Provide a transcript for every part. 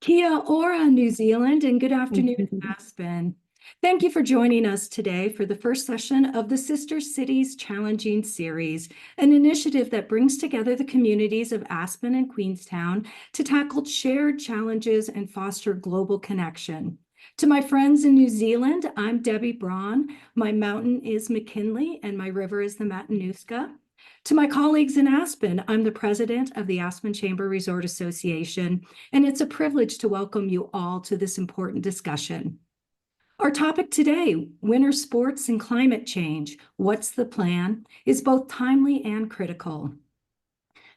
Kia ora, New Zealand, and good afternoon, Aspen. Thank you for joining us today for the first session of the Sister Cities Challenging Series, an initiative that brings together the communities of Aspen and Queenstown to tackle shared challenges and foster global connection. To my friends in New Zealand, I'm Debbie Braun. My mountain is McKinley and my river is the Matanuska. To my colleagues in Aspen, I'm the president of the Aspen Chamber Resort Association, and it's a privilege to welcome you all to this important discussion. Our topic today, winter sports and climate change, what's the plan, is both timely and critical.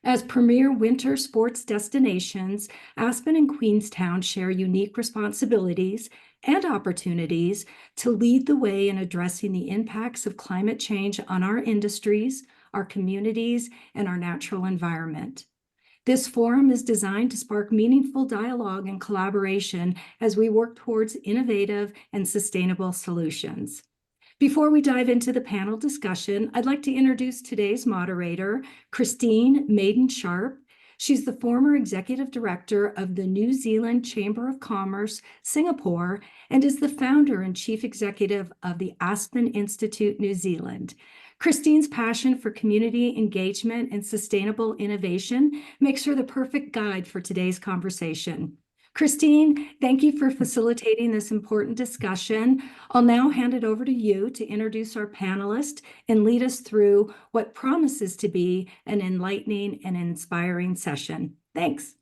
As premier winter sports destinations, Aspen and Queenstown share unique responsibilities and opportunities to lead the way in addressing the impacts of climate change on our industries, our communities, and our natural environment. This forum is designed to spark meaningful dialogue and collaboration as we work towards innovative and sustainable solutions. Before we dive into the panel discussion, I'd like to introduce today's moderator, Christine Maiden-Sharp. She's the former executive director of the New Zealand Chamber of Commerce, Singapore, and is the founder and chief executive of the Aspen Institute, New Zealand. Christine's passion for community engagement and sustainable innovation makes her the perfect guide for today's conversation. Christine, thank you for facilitating this important discussion. I'll now hand it over to you to introduce our panelists and lead us through what promises to be an enlightening and inspiring session. Thanks.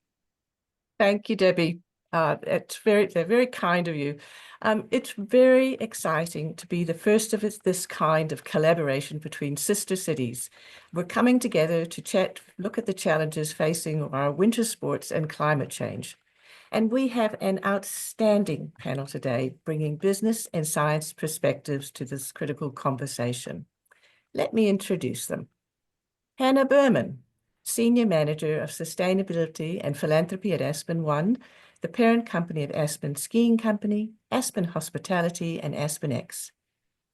Thank you, Debbie. They're very kind of you. It's very exciting to be the first of this kind of collaboration between sister cities. We're coming together to look at the challenges facing our winter sports and climate change. And we have an outstanding panel today, bringing business and science perspectives to this critical conversation. Let me introduce them. Hannah Berman, Senior Manager of Sustainability and Philanthropy at Aspen One, the parent company of Aspen Skiing Company, Aspen Hospitality, and Aspen X.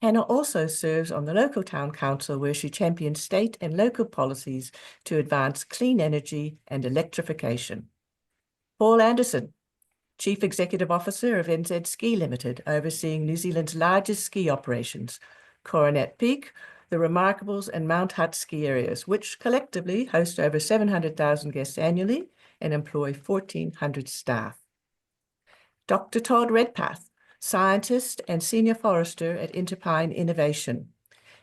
Hannah also serves on the local town council where she champions state and local policies to advance clean energy and electrification. Paul Anderson, Chief Executive Officer of NZ Ski Limited, overseeing New Zealand's largest ski operations, Coronet Peak, the Remarkables and Mount Hutt ski areas, which collectively host over 700,000 guests annually and employ 1,400 staff. Dr. Todd Redpath, Scientist and Senior Forester at Interpine Innovation.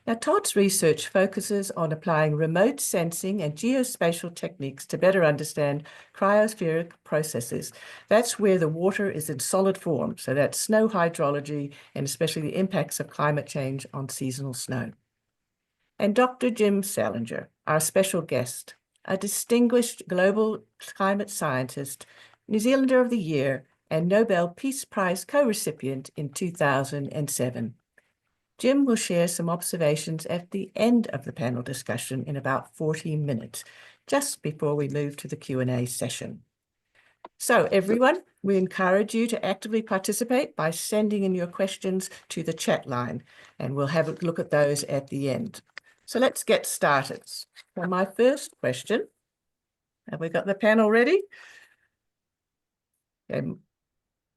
Now, Todd's research focuses on applying remote sensing and geospatial techniques to better understand cryospheric processes. That's where the water is in solid form, so that's snow hydrology and especially the impacts of climate change on seasonal snow. And Dr. Jim Salinger, our special guest, a distinguished global climate scientist, New Zealander of the Year, and Nobel Peace Prize co-recipient in 2007. Jim will share some observations at the end of the panel discussion in about 14 minutes, just before we move to the Q&A session. So everyone, we encourage you to actively participate by sending in your questions to the chat line, and we'll have a look at those at the end. So let's get started. For my first question, have we got the panel ready? Okay.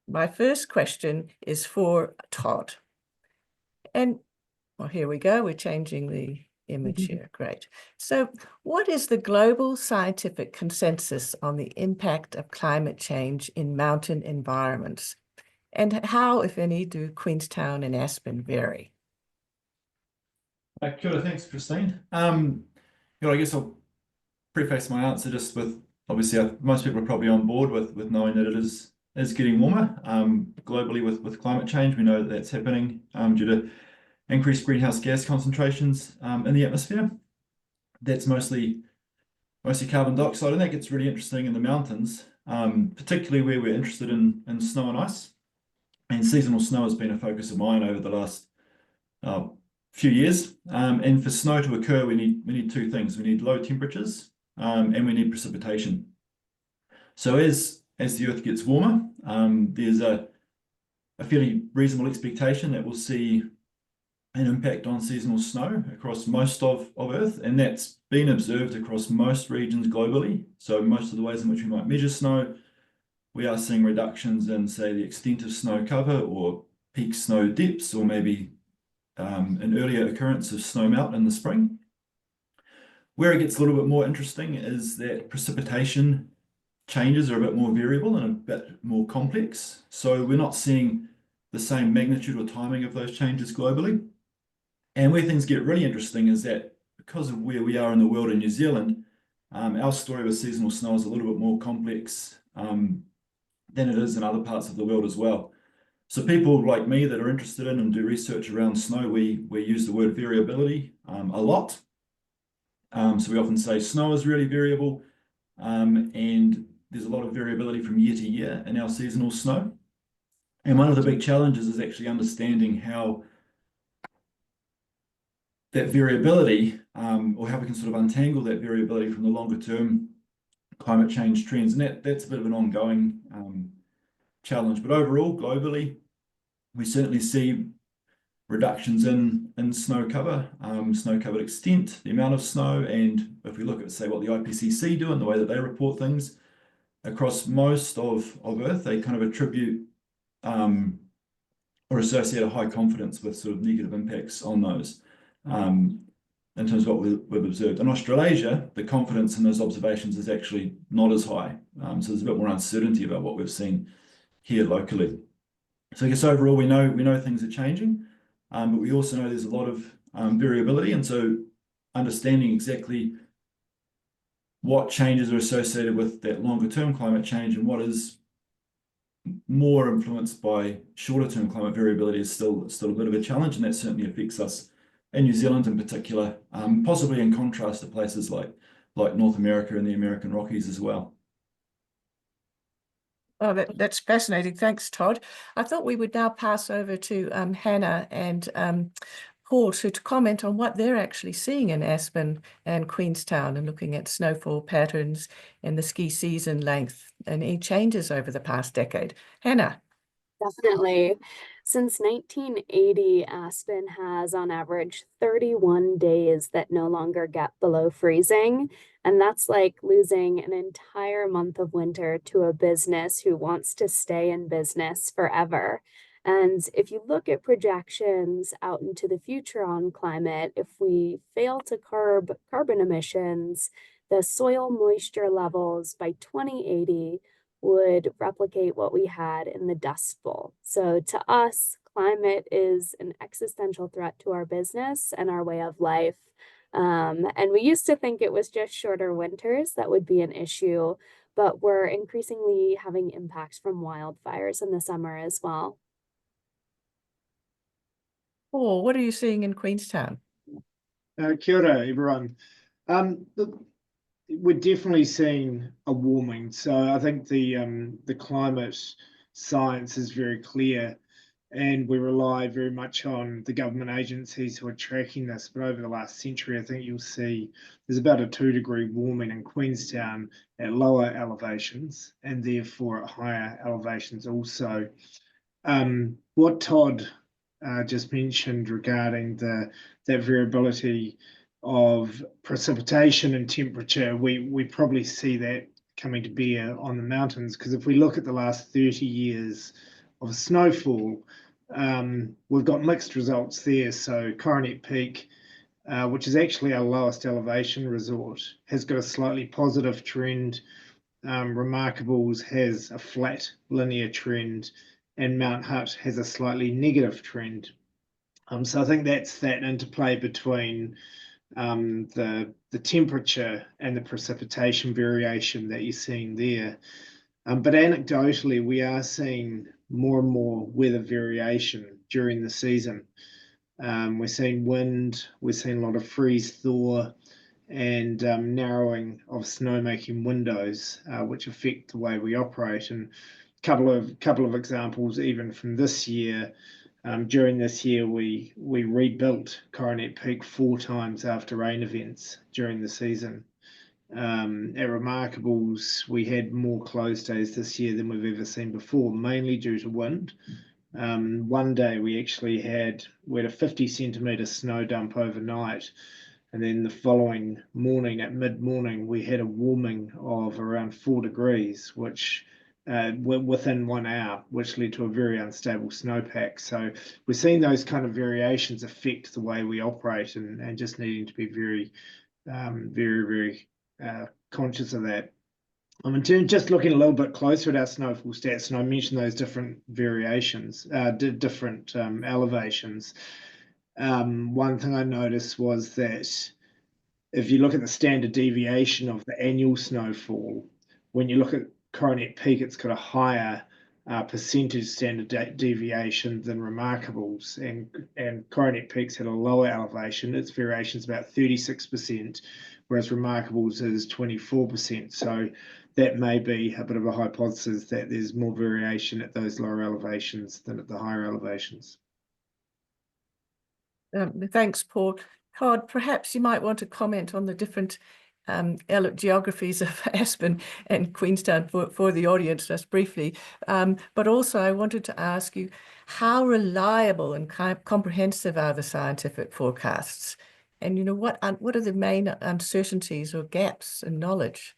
My first question is for Todd. And well, here we go. We're changing the image here. Great. So what is the global scientific consensus on the impact of climate change in mountain environments? And how, if any, do Queenstown and Aspen vary? Kia ora, thanks, Christine. I guess I'll preface my answer just with, obviously, most people are probably on board with knowing that it is getting warmer globally with climate change. We know that that's happening due to increased greenhouse gas concentrations in the atmosphere. That's mostly carbon dioxide, and that gets really interesting in the mountains, particularly where we're interested in snow and ice. And seasonal snow has been a focus of mine over the last few years. And for snow to occur, we need two things. We need low temperatures and we need precipitation. So as the Earth gets warmer, there's a fairly reasonable expectation that we'll see an impact on seasonal snow across most of Earth, and that's been observed across most regions globally. So most of the ways in which we might measure snow we are seeing reductions in, say, the extent of snow cover or peak snow depths, or maybe an earlier occurrence of snow melt in the spring. Where it gets a little bit more interesting is that precipitation changes are a bit more variable and a bit more complex. So we're not seeing the same magnitude or timing of those changes globally. And where things get really interesting is that because of where we are in the world in New Zealand, our story with seasonal snow is a little bit more complex than it is in other parts of the world as well. So people like me that are interested in and do research around snow, we use the word variability a lot. So we often say snow is really variable, and there's a lot of variability from year to year in our seasonal snow. And one of the big challenges is actually understanding how that variability, or how we can sort of untangle that variability from the longer term climate change trends. And that's a bit of an ongoing challenge. But overall, globally, we certainly see reductions in snow covered extent, the amount of snow, and if we look at, say, what the IPCC do and the way that they report things across most of Earth, they kind of attribute or associate a high confidence with sort of negative impacts on those in terms of what we've observed. In Australasia, the confidence in those observations is actually not as high. So there's a bit more uncertainty about what we've seen here locally. So I guess overall, we know things are changing, but we also know there's a lot of variability. And so understanding exactly what changes are associated with that longer term climate change and what is more influenced by shorter term climate variability is still a bit of a challenge, and that certainly affects us in New Zealand in particular, possibly in contrast to places like North America and the American Rockies as well. Oh, that's fascinating. Thanks, Todd. I thought we would now pass over to Hannah and Paul to comment on what they're actually seeing in Aspen and Queenstown and looking at snowfall patterns and the ski season length and any changes over the past decade. Hannah. Definitely. Since 1980, Aspen has on average 31 days that no longer get below freezing. And that's like losing an entire month of winter to a business who wants to stay in business forever. And if you look at projections out into the future on climate, if we fail to curb carbon emissions, the soil moisture levels by 2080 would replicate what we had in the Dust Bowl. So to us, climate is an existential threat to our business and our way of life. And we used to think it was just shorter winters that would be an issue, but we're increasingly having impacts from wildfires in the summer as well. Paul, what are you seeing in Queenstown? Kia ora, everyone. Look, we're definitely seeing a warming. So I think the climate science is very clear, and we rely very much on the government agencies who are tracking this. But over the last century, I think you'll see there's about a 2-degree warming in Queenstown at lower elevations, and therefore at higher elevations also. What Todd just mentioned regarding that variability of precipitation and temperature, we probably see that coming to bear on the mountains, because if we look at the last 30 years of snowfall, we've got mixed results there. So Coronet Peak, which is actually our lowest elevation resort, has got a slightly positive trend. Remarkables has a flat linear trend, and Mount Hutt has a slightly negative trend. So I think that's that interplay between the temperature and the precipitation variation that you're seeing there. But anecdotally, we are seeing more and more weather variation during the season. We're seeing wind, we're seeing a lot of freeze thaw, and narrowing of snowmaking windows, which affect the way we operate. And couple of examples even from this year. During this year, we rebuilt Coronet Peak 4 times after rain events during the season. At Remarkables, we had more closed days this year than we've ever seen before, mainly due to wind. One day we actually had a 50 centimetre snow dump overnight, and then the following morning at mid-morning we had a warming of around 4 degrees, which within 1 hour, which led to a very unstable snowpack. So we're seeing those kind of variations affect the way we operate, and just needing to be very, very conscious of that. In terms, just looking a little bit closer at our snowfall stats, and I mentioned those different variations, different elevations. One thing I noticed was that if you look at the standard deviation of the annual snowfall, when you look at Coronet Peak, it's got a higher percentage standard deviation than Remarkables, and Coronet Peak's had a lower elevation. Its variation is about 36%, whereas Remarkables is 24%. So that may be a bit of a hypothesis that there's more variation at those lower elevations than at the higher elevations. Thanks, Paul. Todd, perhaps you might want to comment on the different geographies of Aspen and Queenstown for the audience, just briefly. But also I wanted to ask you, how reliable and comprehensive are the scientific forecasts? And, you know, what are the main uncertainties or gaps in knowledge?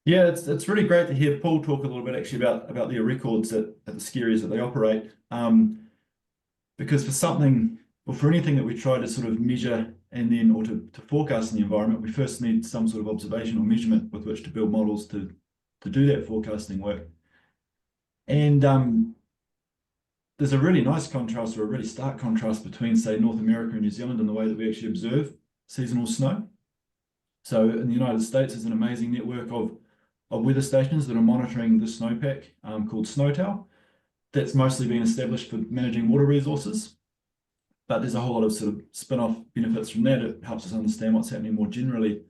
Yeah, it's really great to hear Paul talk a little bit actually about their records at the ski areas that they operate. Because for anything that we try to sort of measure and then or to forecast in the environment, we first need some sort of observation or measurement with which to build models to do that forecasting work. And there's a really nice contrast, or a really stark contrast, between, say, North America and New Zealand in the way that we actually observe seasonal snow. So in the United States, there's an amazing network of weather stations that are monitoring the snowpack called SNOWTOW. That's mostly been established for managing water resources. But there's a whole lot of sort of spin-off benefits from that. It helps us understand what's happening more generally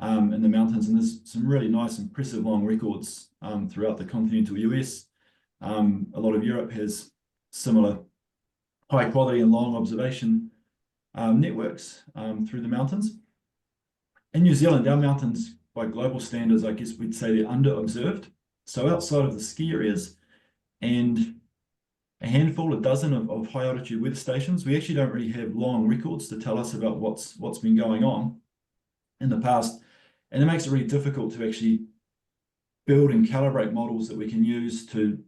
in the mountains. And there's some really nice, impressive long records throughout the continental US. A lot of Europe has similar high quality and long observation networks through the mountains. In New Zealand, our mountains, by global standards, I guess we'd say they're under-observed. So outside of the ski areas and a handful, a dozen of high altitude weather stations, we actually don't really have long records to tell us about what's been going on in the past. And it makes it really difficult to actually build and calibrate models that we can use to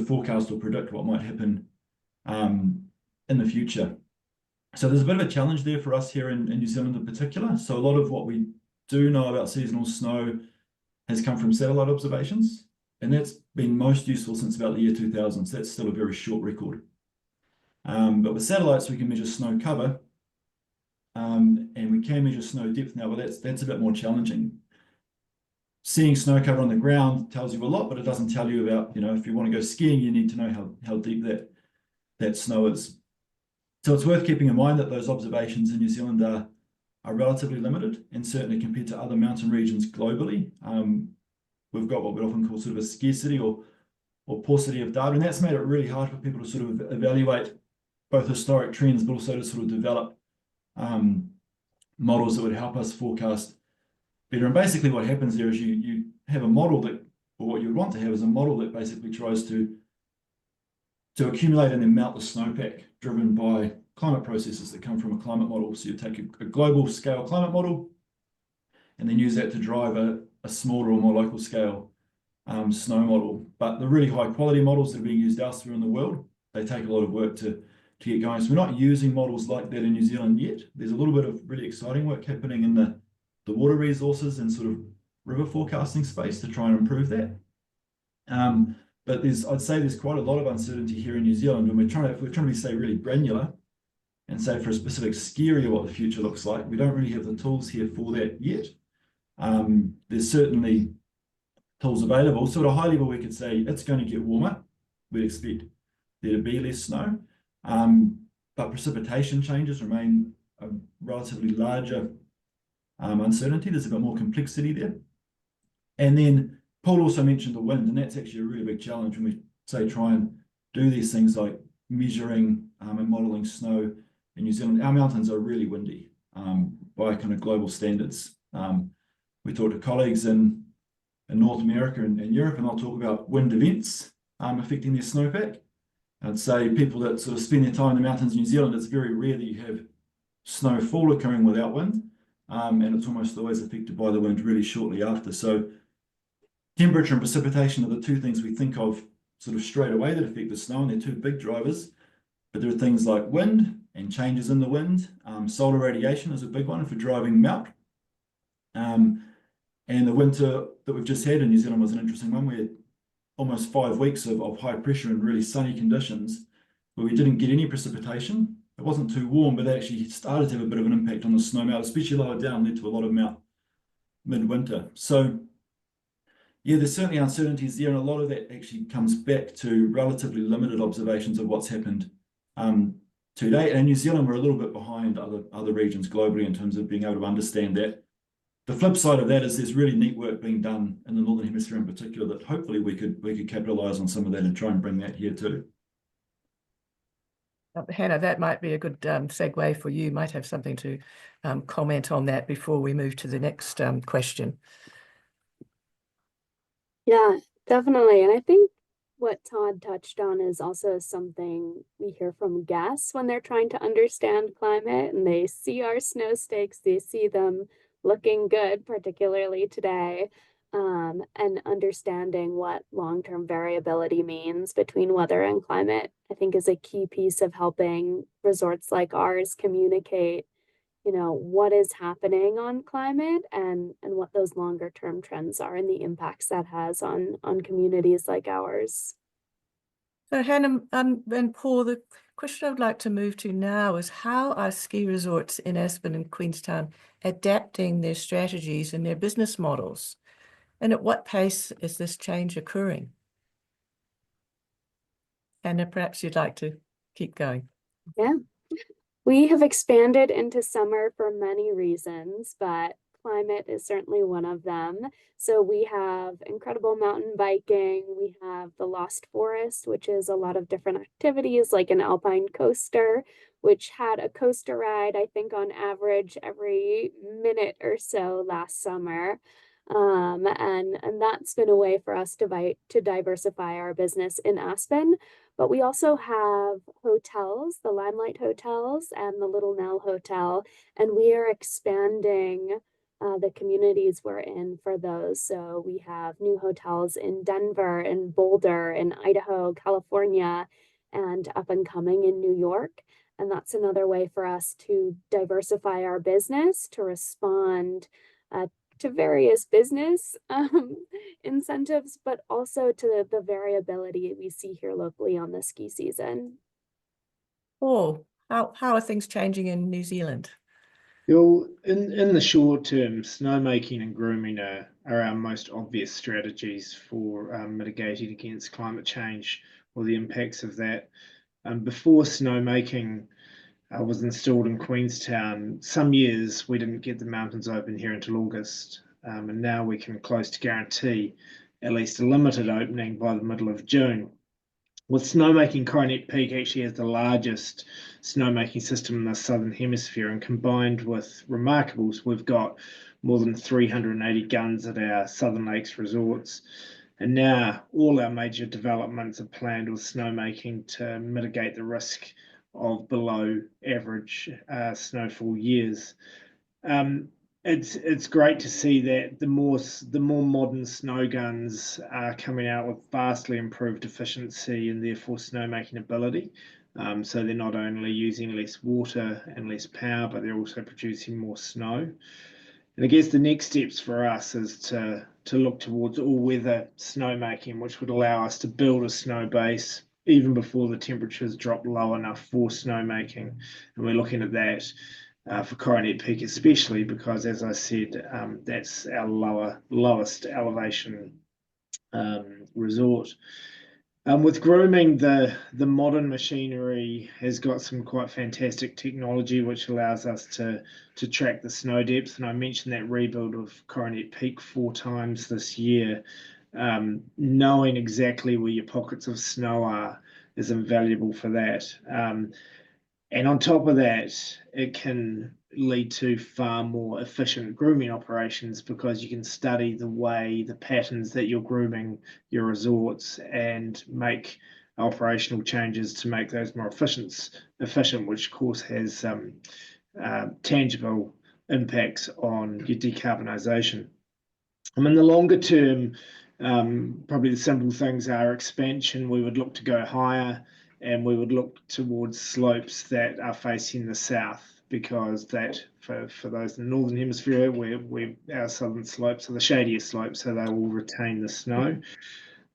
forecast or predict what might happen in the future. So there's a bit of a challenge there for us here in New Zealand in particular. So a lot of what we do know about seasonal snow has come from satellite observations, and that's been most useful since about the year 2000. So that's still a very short record. But with satellites, we can measure snow cover, and we can measure snow depth now, but that's a bit more challenging. Seeing snow cover on the ground tells you a lot, but it doesn't tell you about, you know, if you want to go skiing, you need to know how deep that snow is. So it's worth keeping in mind that those observations in New Zealand are relatively limited, and certainly compared to other mountain regions globally, we've got what we often call sort of a scarcity or paucity of data, and that's made it really hard for people to sort of evaluate both historic trends, but also to sort of develop models that would help us forecast better. And basically what happens there is you have a model that, or what you would want to have is a model that basically tries to accumulate and then melt the snowpack driven by climate processes that come from a climate model. So you take a global scale climate model and then use that to drive a smaller or more local scale snow model. But the really high quality models that are being used elsewhere in the world, they take a lot of work to get going. So we're not using models like that in New Zealand yet. There's a little bit of really exciting work happening in the water resources and sort of river forecasting space to try and improve that. But I'd say there's quite a lot of uncertainty here in New Zealand, and if we're trying to be, say, really granular and say for a specific ski area what the future looks like. We don't really have the tools here for that yet. There's certainly tools available. So at a high level, we could say it's going to get warmer. We'd expect there to be less snow, but precipitation changes remain a relatively larger uncertainty. There's a bit more complexity there. And then Paul also mentioned the wind, and that's actually a really big challenge when we say try and do these things like measuring and modeling snow in New Zealand. Our mountains are really windy by kind of global standards. We talk to colleagues in North America and Europe, and I'll talk about wind events affecting their snowpack. I'd say people that sort of spend their time in the mountains in New Zealand, it's very rare that you have snowfall occurring without wind, and it's almost always affected by the wind really shortly after. So temperature and precipitation are the two things we think of sort of straight away that affect the snow, and they're two big drivers. But there are things like wind and changes in the wind. Solar radiation is a big one for driving melt. And the winter that we've just had in New Zealand was an interesting one. We had almost 5 weeks of high pressure and really sunny conditions where we didn't get any precipitation. It wasn't too warm, but that actually started to have a bit of an impact on the snow melt, especially lower down, led to a lot of melt midwinter. So yeah, there's certainly uncertainties there, and a lot of that actually comes back to relatively limited observations of what's happened to date. And in New Zealand, we're a little bit behind other regions globally in terms of being able to understand that. The flip side of that is there's really neat work being done in the Northern Hemisphere in particular that hopefully we could capitalize on some of that and try and bring that here too. Hannah, that might be a good segue for you. You might have something to comment on that before we move to the next question. Yeah, definitely. And I think what Todd touched on is also something we hear from guests when they're trying to understand climate and they see our snow stakes, they see them looking good, particularly today, and understanding what long-term variability means between weather and climate, I think is a key piece of helping resorts like ours communicate, what is happening on climate and what those longer term trends are and the impacts that has on communities like ours. So Hannah and Paul, the question I would like to move to now is how are ski resorts in Aspen and Queenstown adapting their strategies and their business models? And at what pace is this change occurring? Hannah, perhaps you'd like to keep going. Yeah. We have expanded into summer for many reasons, but climate is certainly one of them. So we have incredible mountain biking. We have the Lost Forest, which is a lot of different activities like an alpine coaster, which had a coaster ride, I think on average every minute or so last summer. And that's been a way for us to diversify our business in Aspen. But we also have hotels, the Limelight Hotels and the Little Nell Hotel, and we are expanding the communities we're in for those. So we have new hotels in Denver, in Boulder, in Idaho, California, and up and coming in New York. And that's another way for us to diversify our business, to respond to various business incentives, but also to the variability we see here locally on the ski season. Paul, how are things changing in New Zealand? Well, in the short term, snowmaking and grooming are our most obvious strategies for mitigating against climate change or the impacts of that. Before snowmaking was installed in Queenstown, some years we didn't get the mountains open here until August, and now we can close to guarantee at least a limited opening by the middle of June. With snowmaking, Coronet Peak actually has the largest snowmaking system in the Southern Hemisphere, and combined with Remarkables, we've got more than 380 guns at our Southern Lakes resorts. And now all our major developments are planned with snowmaking to mitigate the risk of below average snowfall years. It's great to see that the more modern snow guns are coming out with vastly improved efficiency and therefore snowmaking ability. So they're not only using less water and less power, but they're also producing more snow. And I guess the next steps for us is to look towards all-weather snowmaking, which would allow us to build a snow base even before the temperatures drop low enough for snowmaking. And we're looking at that for Coronet Peak especially because, as I said, that's our lowest elevation resort. With grooming, the modern machinery has got some quite fantastic technology which allows us to track the snow depth. And I mentioned that rebuild of Coronet Peak 4 times this year. Knowing exactly where your pockets of snow are is invaluable for that. And on top of that, it can lead to far more efficient grooming operations because you can study the patterns that you're grooming your resorts and make operational changes to make those more efficient, which of course has tangible impacts on your decarbonisation. In the longer term, Probably the simple things are expansion. We would look to go higher, and we would look towards slopes that are facing the south, because that for those in the northern hemisphere, our southern slopes are the shadiest slopes, so they will retain the snow.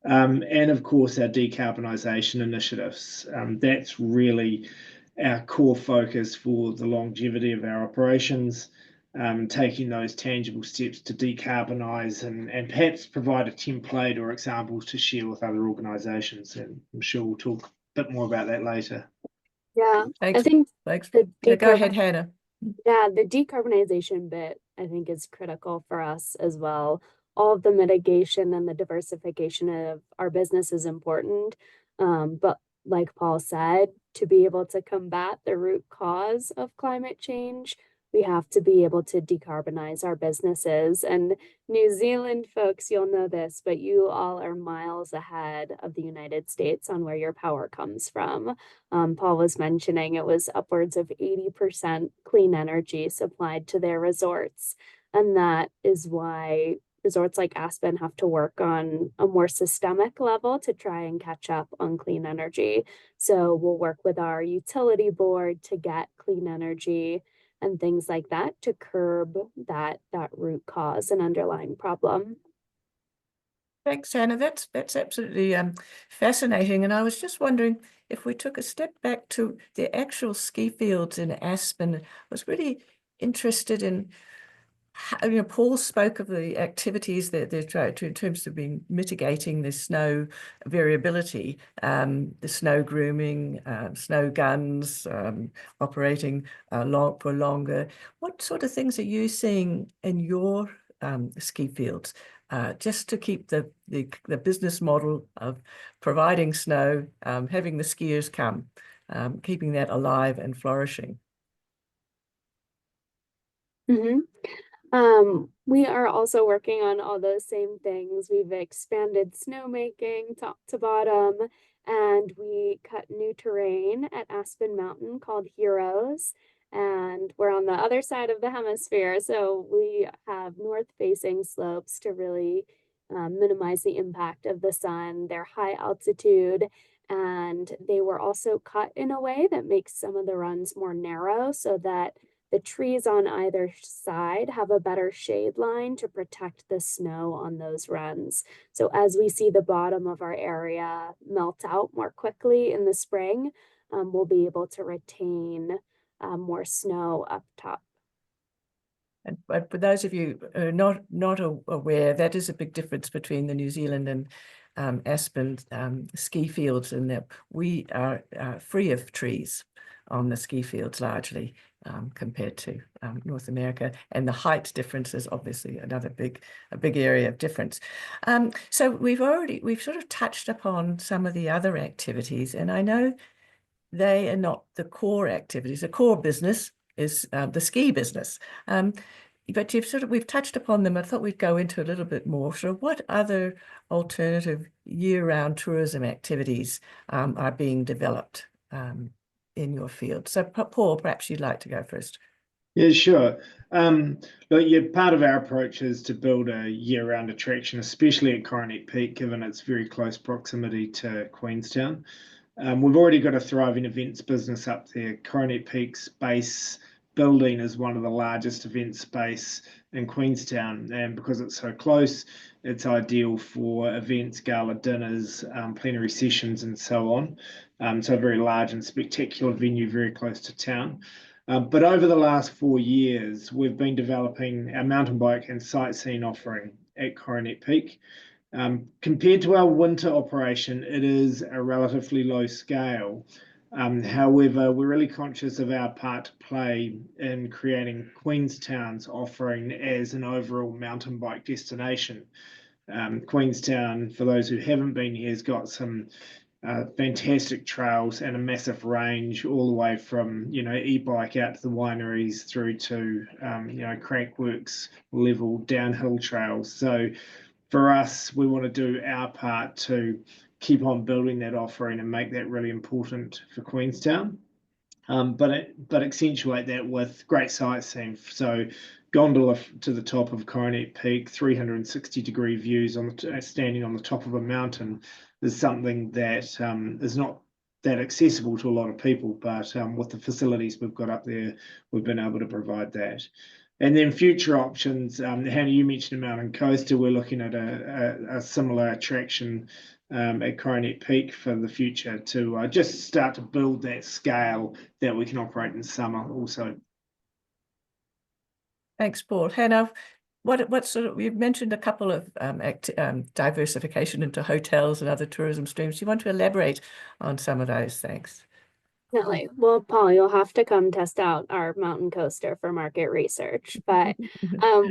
And of course, our decarbonisation initiatives. That's really our core focus for the longevity of our operations, taking those tangible steps to decarbonise and perhaps provide a template or examples to share with other organisations. And I'm sure we'll talk a bit more about that later. Yeah, I Thanks. think Thanks. the Yeah, go ahead, Hannah. Yeah, the decarbonization bit, I think, is critical for us as well. All of the mitigation and the diversification of our business is important. But like Paul said, to be able to combat the root cause of climate change, we have to be able to decarbonize our businesses. And New Zealand folks, you'll know this, but you all are miles ahead of the United States on where your power comes from. Paul was mentioning it was upwards of 80% clean energy supplied to their resorts. And that is why resorts like Aspen have to work on a more systemic level to try and catch up on clean energy. So we'll work with our utility board to get clean energy and things like that to curb that root cause and underlying problem. Thanks, Hannah. That's absolutely fascinating. And I was just wondering, if we took a step back to the actual ski fields in Aspen, I was really interested in how, Paul spoke of the activities that they're trying to in terms of mitigating the snow variability, the snow grooming, snow guns, operating for longer. What sort of things are you seeing in your ski fields? Just to keep the business model of providing snow, having the skiers come, keeping that alive and flourishing. Mm-hmm. We are also working on all those same things. We've expanded snowmaking top to bottom, and we cut new terrain at Aspen Mountain called Heroes. And we're on the other side of the hemisphere, so we have north-facing slopes to really minimize the impact of the sun. They're high altitude, and they were also cut in a way that makes some of the runs more narrow so that the trees on either side have a better shade line to protect the snow on those runs. So as we see the bottom of our area melt out more quickly in the spring, we'll be able to retain more snow up top. And but for those of you who are not aware, that is a big difference between the New Zealand and Aspen ski fields, in that we are free of trees on the ski fields largely, compared to North America, and the height difference is obviously another big area of difference. So we've sort of touched upon some of the other activities, and I know they are not the core activities. The core business is the ski business. But we've touched upon them. I thought we'd go into a little bit more. So what other alternative year-round tourism activities are being developed in your field? So Paul, perhaps you'd like to go first. Yeah, sure. Look, yeah, part of our approach is to build a year-round attraction, especially at Coronet Peak, given its very close proximity to Queenstown. We've already got a thriving events business up there. Coronet Peak's base building is one of the largest event space in Queenstown, and because it's so close, it's ideal for events, gala dinners, plenary sessions, and so on. So a very large and spectacular venue very close to town. But over the last 4 years, we've been developing our mountain bike and sightseeing offering at Coronet Peak. Compared to our winter operation, it is a relatively low scale. However, we're really conscious of our part to play in creating Queenstown's offering as an overall mountain bike destination. Queenstown, for those who haven't been here, has got some fantastic trails and a massive range, all the way from e-bike out to the wineries through to crankworks level downhill trails. So for us, we want to do our part to keep on building that offering and make that really important for Queenstown. But accentuate that with great sightseeing. So gondola to the top of Coronet Peak, 360-degree views on standing on the top of a mountain is something that is not that accessible to a lot of people, but with the facilities we've got up there, we've been able to provide that. And then future options, Hannah, you mentioned a mountain coaster. We're looking at a similar attraction at Coronet Peak for the future to just start to build that scale that we can operate in summer also. Thanks, Paul. Hannah, what sort of, you've mentioned a couple of diversification into hotels and other tourism streams. Do you want to elaborate on some of those? Thanks. Definitely. Well, Paul, you'll have to come test out our mountain coaster for market research. But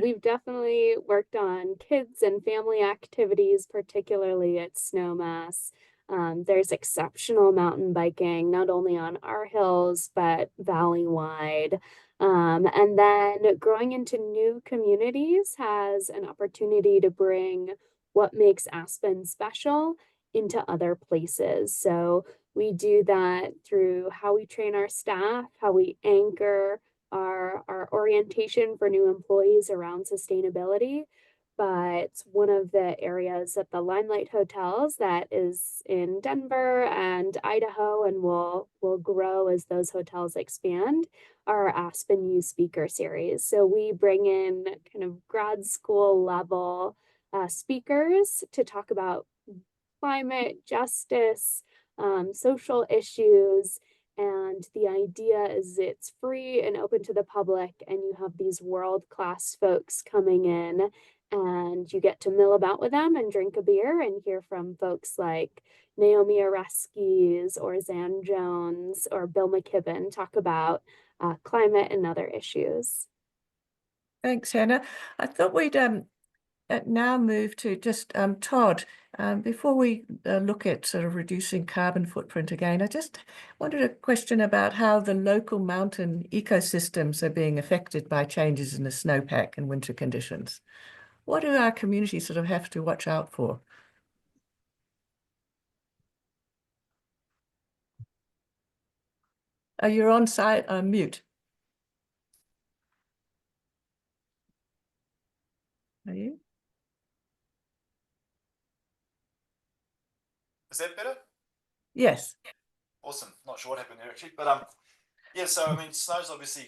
we've definitely worked on kids and family activities, particularly at Snowmass. There's exceptional mountain biking, not only on our hills, but valley-wide. And then growing into new communities has an opportunity to bring what makes Aspen special into other places. So we do that through how we train our staff, how we anchor our orientation for new employees around sustainability. But one of the areas at the Limelight Hotels that is in Denver and Idaho and will grow as those hotels expand are our Aspen U Speaker Series. So we bring in kind of grad school level speakers to talk about climate justice, social issues. And the idea is it's free and open to the public, and you have these world-class folks coming in, and you get to mill about with them and drink a beer and hear from folks like Naomi Oreskes or Zan Jones or Bill McKibben talk about climate and other issues. Thanks, Hannah. I thought we'd now move to just Todd. Before we look at sort of reducing carbon footprint again, I just wanted a question about how the local mountain ecosystems are being affected by changes in the snowpack and winter conditions. What do our communities sort of have to watch out for? You're on site, mute. Are you? Is that better? Yes. Awesome. Not sure what happened there actually, but yeah. So I mean, snow's obviously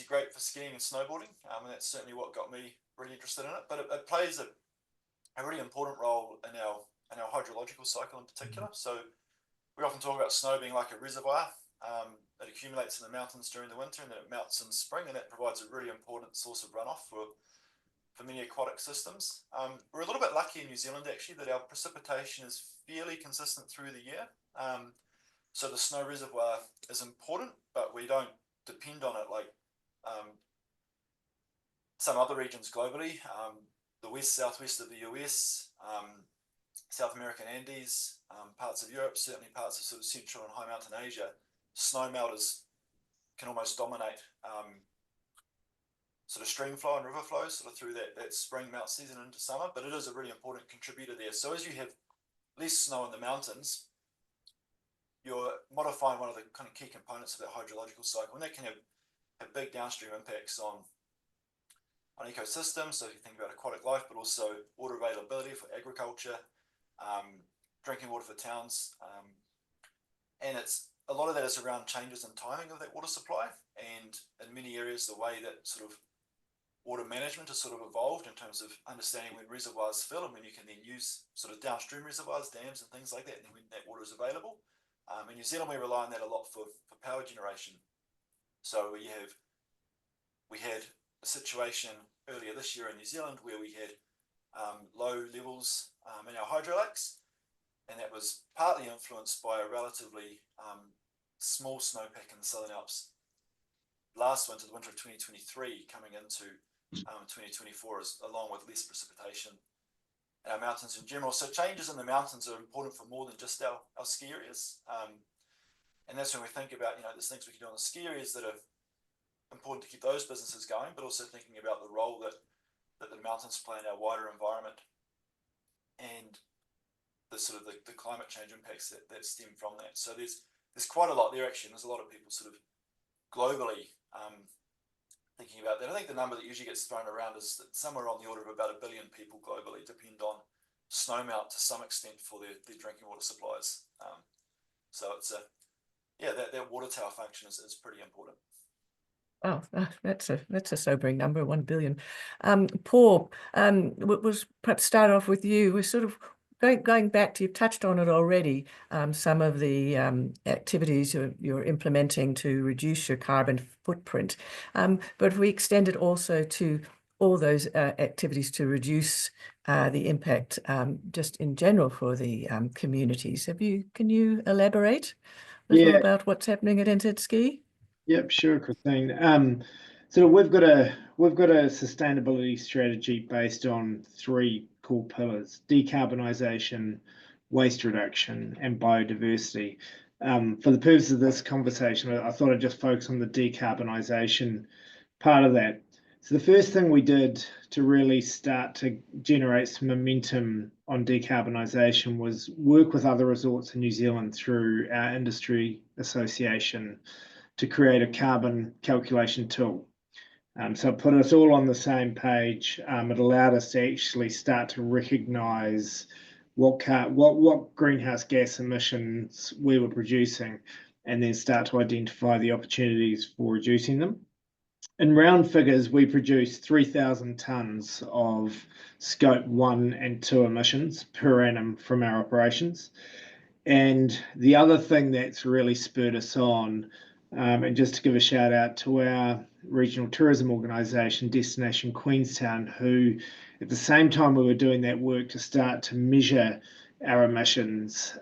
great for skiing and snowboarding, and that's certainly what got me really interested in it. But it plays a really important role in our hydrological cycle in particular. So we often talk about snow being like a reservoir. It accumulates in the mountains during the winter, and then it melts in spring, and that provides a really important source of runoff for many aquatic systems. We're a little bit lucky in New Zealand actually that our precipitation is fairly consistent through the year. So the snow reservoir is important, but we don't depend on it like some other regions globally. The west, southwest of the US, South American Andes, parts of Europe, certainly parts of sort of Central and High Mountain Asia, snow melters can almost dominate sort of stream flow and river flow sort of through that spring melt season into summer, but it is a really important contributor there. So as you have less snow in the mountains, you're modifying one of the kind of key components of that hydrological cycle, and that can have big downstream impacts on ecosystems. So if you think about aquatic life, but also water availability for agriculture, drinking water for towns, and a lot of that is around changes in timing of that water supply, and in many areas the way that sort of water management has sort of evolved in terms of understanding when reservoirs fill and when you can then use sort of downstream reservoirs, dams and things like that, and when that water is available. In New Zealand, we rely on that a lot for power generation. So we had a situation earlier this year in New Zealand where we had low levels in our hydro lakes, and that was partly influenced by a relatively small snowpack in the Southern Alps last winter, the winter of 2023, coming into 2024, along with less precipitation in our mountains in general. So changes in the mountains are important for more than just our ski areas. And that's when we think about, there's things we can do on the ski areas that are important to keep those businesses going, but also thinking about the role that the mountains play in our wider environment and the sort of the climate change impacts that stem from that. So there's quite a lot there actually, and there's a lot of people sort of globally thinking about that. I think the number that usually gets thrown around is that somewhere on the order of about 1 billion people globally depend on snowmelt to some extent for their drinking water supplies. So it's that water tower function is pretty important. Oh, that's a sobering number, 1 billion. Paul, we'll perhaps start off with you. We're sort of going back to, you've touched on it already, some of the activities you're implementing to reduce your carbon footprint. But we extend it also to all those activities to reduce the impact just in general for the communities. Can you elaborate a little about what's happening at NZ Ski? Yep, sure, Christine. So we've got a sustainability strategy based on 3 core pillars: decarbonisation, waste reduction, and biodiversity. For the purpose of this conversation, I thought I'd just focus on the decarbonisation part of that. So the first thing we did to really start to generate some momentum on decarbonisation was work with other resorts in New Zealand through our industry association to create a carbon calculation tool. So it put us all on the same page. It allowed us to actually start to recognise what greenhouse gas emissions we were producing, and then start to identify the opportunities for reducing them. In round figures, we produced 3,000 tonnes of scope 1 and 2 emissions per annum from our operations. And the other thing that's really spurred us on, and just to give a shout out to our regional tourism organisation, Destination Queenstown, who at the same time we were doing that work to start to measure our emissions,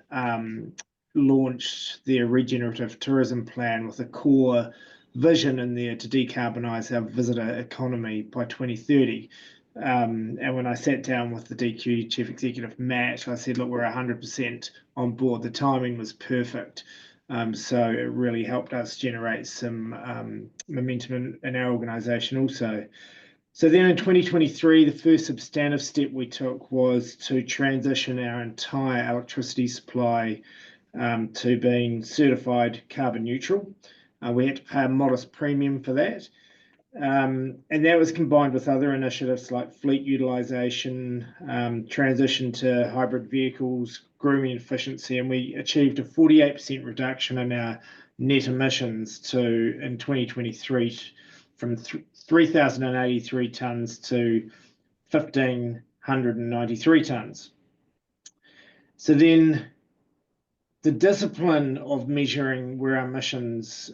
launched their regenerative tourism plan with a core vision in there to decarbonise our visitor economy by 2030. And when I sat down with the DQ Chief Executive, Matt, I said, look, we're 100% on board. The timing was perfect. So it really helped us generate some momentum in our organisation also. So then in 2023, the first substantive step we took was to transition our entire electricity supply to being certified carbon neutral. We had to pay a modest premium for that. And that was combined with other initiatives like fleet utilisation, transition to hybrid vehicles, grooming efficiency, and we achieved a 48% reduction in our net emissions in 2023 from 3,083 tonnes to 1,593 tonnes. So then the discipline of measuring where our emissions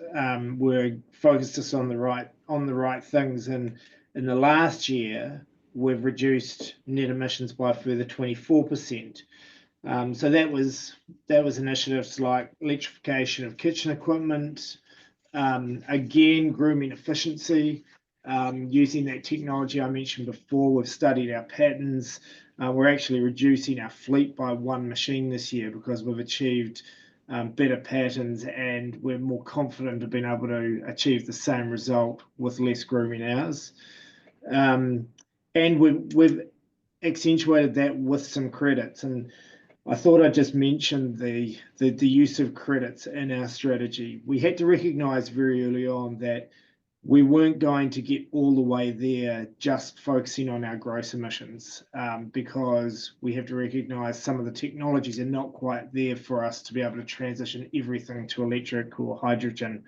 were focused us on the right things, and in the last year we've reduced net emissions by a further 24%. So that was initiatives like electrification of kitchen equipment, again grooming efficiency, using that technology I mentioned before. We've studied our patterns. We're actually reducing our fleet by 1 machine this year because we've achieved better patterns, and we're more confident of being able to achieve the same result with less grooming hours. And we've accentuated that with some credits. And I thought I'd just mention the use of credits in our strategy. We had to recognise very early on that we weren't going to get all the way there just focusing on our gross emissions, because we have to recognise some of the technologies are not quite there for us to be able to transition everything to electric or hydrogen.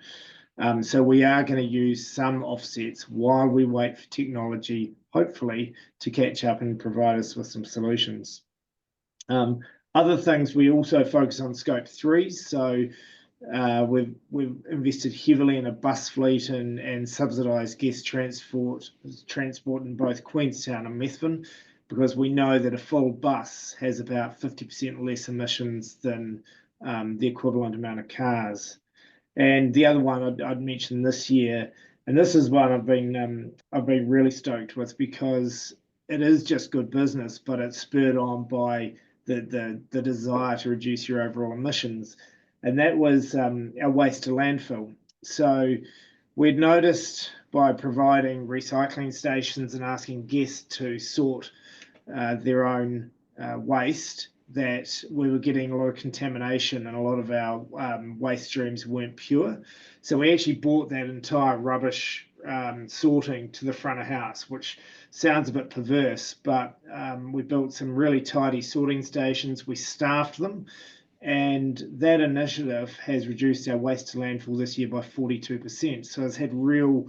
So we are going to use some offsets while we wait for technology, hopefully, to catch up and provide us with some solutions. Other things, we also focus on scope 3. So we've invested heavily in a bus fleet and subsidised guest transport in both Queenstown and Methven, because we know that a full bus has about 50% less emissions than the equivalent amount of cars. And the other one I'd mention this year, and this is one I've been really stoked with, because it is just good business, but it's spurred on by the desire to reduce your overall emissions. And that was our waste to landfill. So we'd noticed by providing recycling stations and asking guests to sort their own waste, that we were getting a lot of contamination and a lot of our waste streams weren't pure. So we actually brought that entire rubbish sorting to the front of house, which sounds a bit perverse, but we built some really tidy sorting stations. We staffed them, and that initiative has reduced our waste to landfill this year by 42%. So it's had real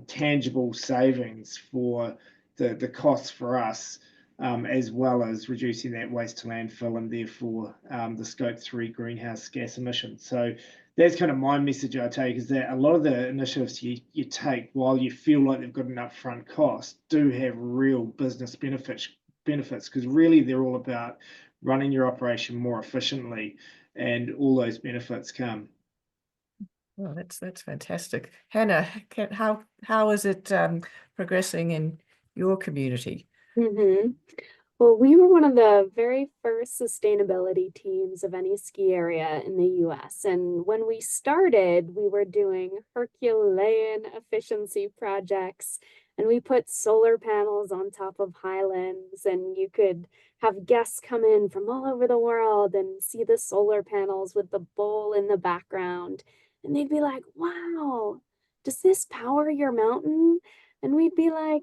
tangible savings for the costs for us, as well as reducing that waste to landfill and therefore the Scope 3 greenhouse gas emissions. So that's kind of my message I take, is that a lot of the initiatives you take, while you feel like they've got an upfront cost, do have real business benefits, because really they're all about running your operation more efficiently, and all those benefits come. Well, that's fantastic. Hannah, how is it progressing in your community? Mm-hmm. Well, we were one of the very first sustainability teams of any ski area in the US. And when we started, we were doing Herculean efficiency projects, and we put solar panels on top of highlands, and you could have guests come in from all over the world and see the solar panels with the bowl in the background. And they'd be like, wow, does this power your mountain? And we'd be like,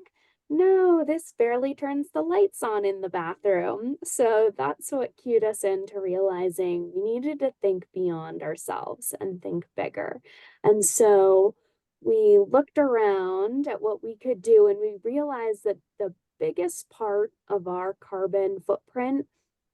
no, this barely turns the lights on in the bathroom. So that's what cued us into realizing we needed to think beyond ourselves and think bigger. And so we looked around at what we could do, and we realized that the biggest part of our carbon footprint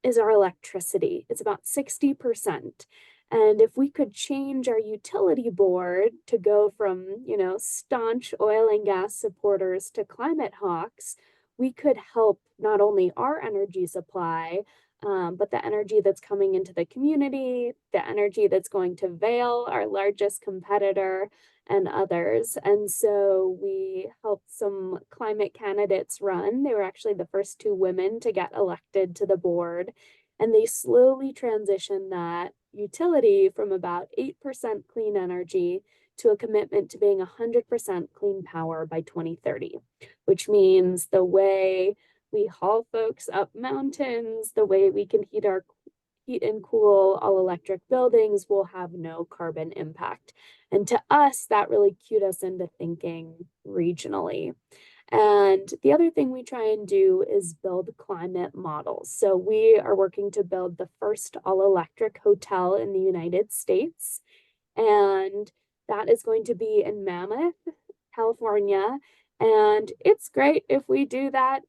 is our electricity. It's about 60%. And if we could change our utility board to go from, staunch oil and gas supporters to climate hawks, we could help not only our energy supply, but the energy that's coming into the community, the energy that's going to Vail, our largest competitor, and others. And so we helped some climate candidates run. They were actually the first 2 women to get elected to the board. And they slowly transitioned that utility from about 8% clean energy to a commitment to being 100% clean power by 2030, which means the way we haul folks up mountains, the way we can heat and cool all electric buildings will have no carbon impact. And to us, that really cued us into thinking regionally. And the other thing we try and do is build climate models. So we are working to build the first all-electric hotel in the United States. And that is going to be in Mammoth, California. And it's great if we do that.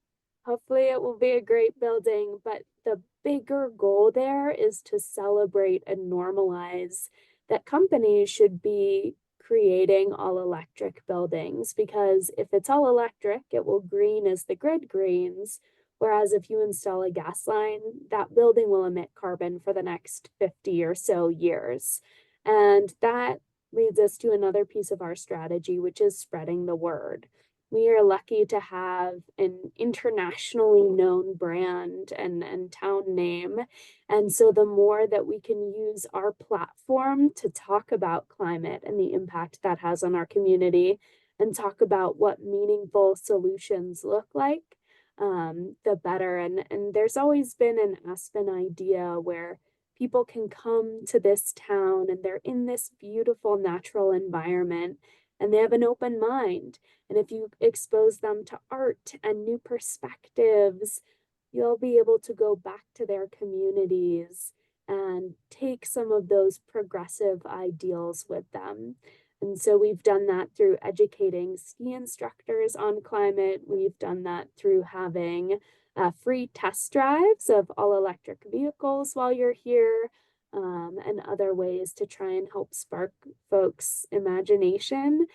Hopefully it will be a great building, but the bigger goal there is to celebrate and normalize that companies should be creating all electric buildings, because if it's all electric, it will green as the grid greens. Whereas if you install a gas line, that building will emit carbon for the next 50 or so years. And that leads us to another piece of our strategy, which is spreading the word. We are lucky to have an internationally known brand and town name. And so the more that we can use our platform to talk about climate and the impact that has on our community, and talk about what meaningful solutions look like, the better. And there's always been an Aspen idea where people can come to this town and they're in this beautiful natural environment and they have an open mind. And if you expose them to art and new perspectives, you'll be able to go back to their communities and take some of those progressive ideals with them. And so we've done that through educating ski instructors on climate. We've done that through having free test drives of all electric vehicles while you're here, and other ways to try and help spark folks' imagination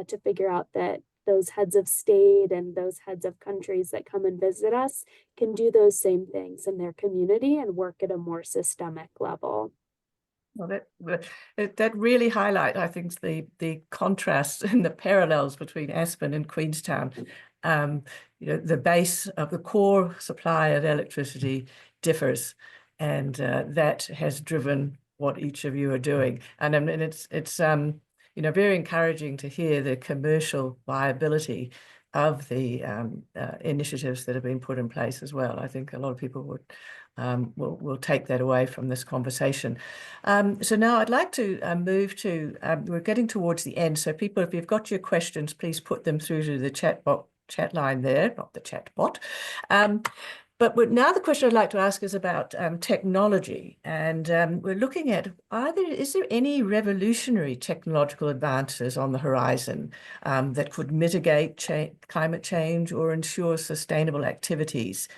to figure out that those heads of state and those heads of countries that come and visit us can do those same things in their community and work at a more systemic level. Well, that really highlight, I think, the contrast and the parallels between Aspen and Queenstown. The base of the core supply of electricity differs, and that has driven what each of you are doing. And I mean, it's very encouraging to hear the commercial viability of the initiatives that have been put in place as well. I think a lot of people we'll take that away from this conversation. So now I'd like to move to, we're getting towards the end. So people, if you've got your questions, please put them through to the chat line there, not the chat bot. But now the question I'd like to ask is about technology. And we're looking at, is there any revolutionary technological advances on the horizon that could mitigate climate change or ensure sustainable activities?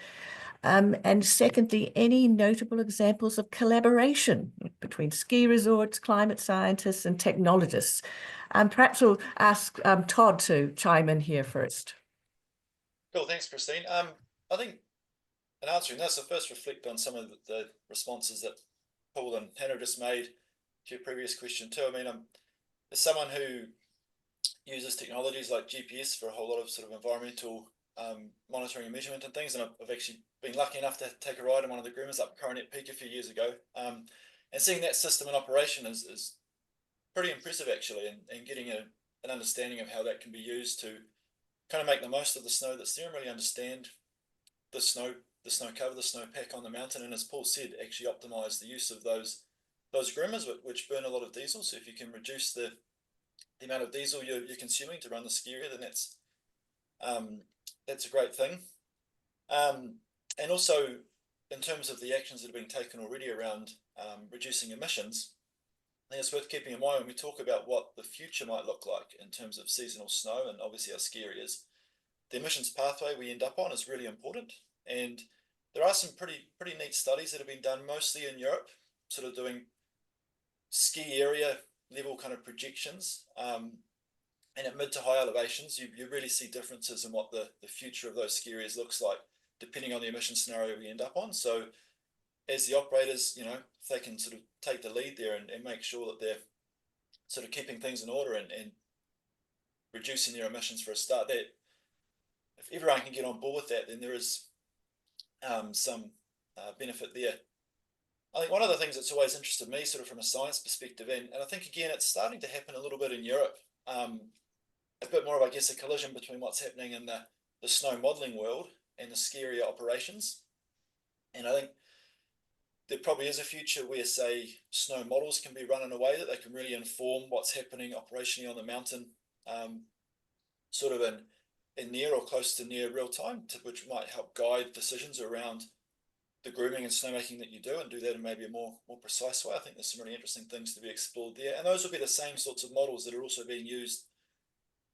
And secondly, any notable examples of collaboration between ski resorts, climate scientists, and technologists? Perhaps we'll ask Todd to chime in here first. Cool, thanks, Christine. I think in answering this, I'll first reflect on some of the responses that Paul and Hannah just made to your previous question too. I mean, as someone who uses technologies like GPS for a whole lot of sort of environmental monitoring and measurement and things, and I've actually been lucky enough to take a ride on one of the groomers up Coronet Peak a few years ago, and seeing that system in operation is pretty impressive actually, and getting an understanding of how that can be used to kind of make the most of the snow that's there and really understand the snow cover, the snow pack on the mountain, and as Paul said, actually optimize the use of those groomers, which burn a lot of diesel. So if you can reduce the amount of diesel you're consuming to run the ski area, then that's a great thing. And also in terms of the actions that have been taken already around reducing emissions, I think it's worth keeping in mind when we talk about what the future might look like in terms of seasonal snow and obviously our ski areas. The emissions pathway we end up on is really important, and there are some pretty neat studies that have been done mostly in Europe, sort of doing ski area level kind of projections, and at mid to high elevations you really see differences in what the future of those ski areas looks like depending on the emission scenario we end up on. So as the operators, you know, if they can sort of take the lead there and make sure that they're sort of keeping things in order and reducing their emissions for a start, that if everyone can get on board with that, then there is some benefit there. I think one of the things that's always interested me sort of from a science perspective, and I think again it's starting to happen a little bit in Europe, a bit more of, I guess, a collision between what's happening in the snow modelling world and the ski area operations. And I think there probably is a future where, say, snow models can be run in a way that they can really inform what's happening operationally on the mountain, sort of in near or close to near real time, which might help guide decisions around the grooming and snowmaking that you do, and do that in maybe a more precise way. I think there's some really interesting things to be explored there, and those will be the same sorts of models that are also being used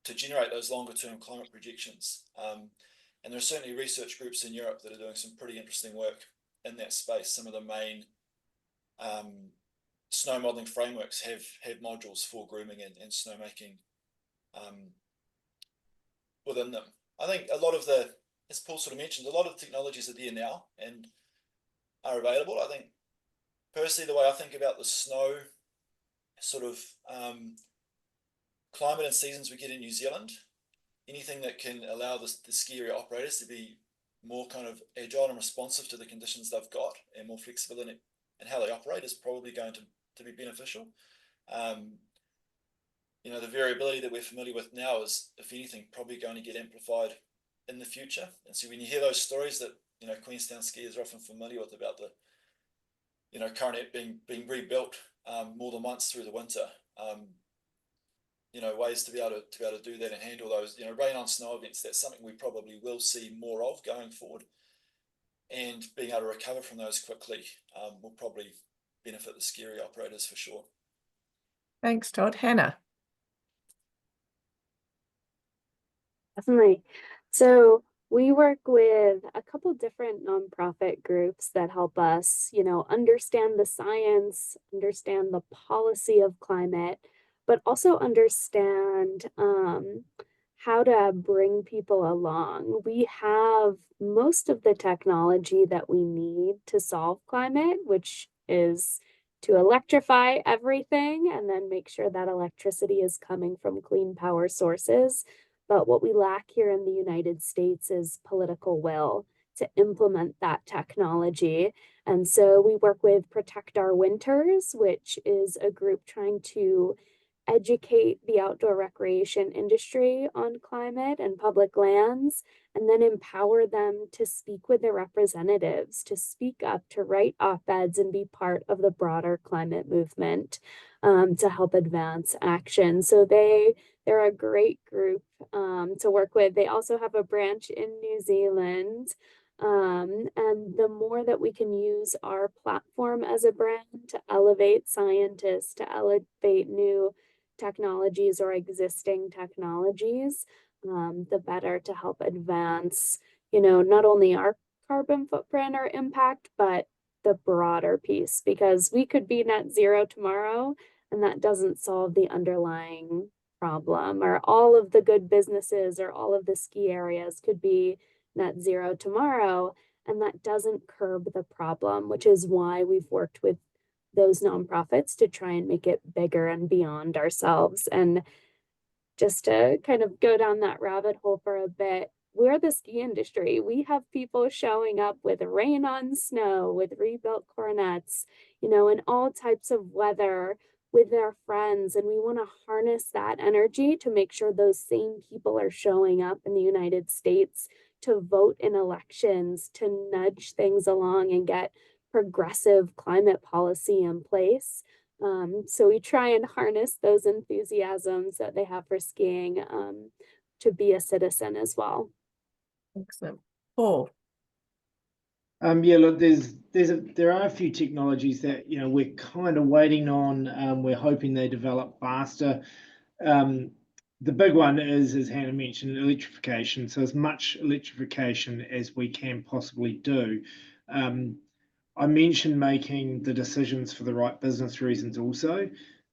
to generate those longer term climate projections. And there are certainly research groups in Europe that are doing some pretty interesting work in that space. Some of the main snow modeling frameworks have modules for grooming and snowmaking within them. I think a lot of as Paul sort of mentioned, a lot of the technologies are there now and are available. I think personally, the way I think about the snow sort of climate and seasons we get in New Zealand, anything that can allow the ski area operators to be more kind of agile and responsive to the conditions they've got and more flexible in how they operate is probably going to be beneficial. You know, the variability that we're familiar with now is, if anything, probably going to get amplified in the future. And so when you hear those stories that, you know, Queenstown skiers are often familiar with about the, you know, Coronet being rebuilt more than once through the winter, you know, ways to be able to do that and handle those, you know, rain on snow events. That's something we probably will see more of going forward, and being able to recover from those quickly will probably benefit the ski area operators for sure. Thanks, Todd. Hannah. Definitely. So we work with a couple different nonprofit groups that help us, you know, understand the science, understand the policy of climate, but also understand how to bring people along. We have most of the technology that we need to solve climate, which is to electrify everything and then make sure that electricity is coming from clean power sources. But what we lack here in the United States is political will to implement that technology. And so we work with Protect Our Winters, which is a group trying to educate the outdoor recreation industry on climate and public lands, and then empower them to speak with their representatives, to speak up, to write op-eds and be part of the broader climate movement, to help advance action. So they're a great group to work with. They also have a branch in New Zealand. And the more that we can use our platform as a brand to elevate scientists, to elevate new technologies or existing technologies, the better to help advance, not only our carbon footprint or impact, but the broader piece, because we could be net zero tomorrow and that doesn't solve the underlying problem, or all of the good businesses or all of the ski areas could be net zero tomorrow, and that doesn't curb the problem, which is why we've worked with those nonprofits to try and make it bigger and beyond ourselves. And just to kind of go down that rabbit hole for a bit, we're the ski industry. We have people showing up with rain on snow, with rebuilt coronets, in all types of weather with their friends. And we want to harness that energy to make sure those same people are showing up in the United States to vote in elections, to nudge things along and get progressive climate policy in place. So we try and harness those enthusiasms that they have for skiing to be a citizen as well. Excellent. Paul. Yeah, look, there are a few technologies that we're kind of waiting on. We're hoping they develop faster. The big one is, as Hannah mentioned, electrification. So as much electrification as we can possibly do. I mentioned making the decisions for the right business reasons also.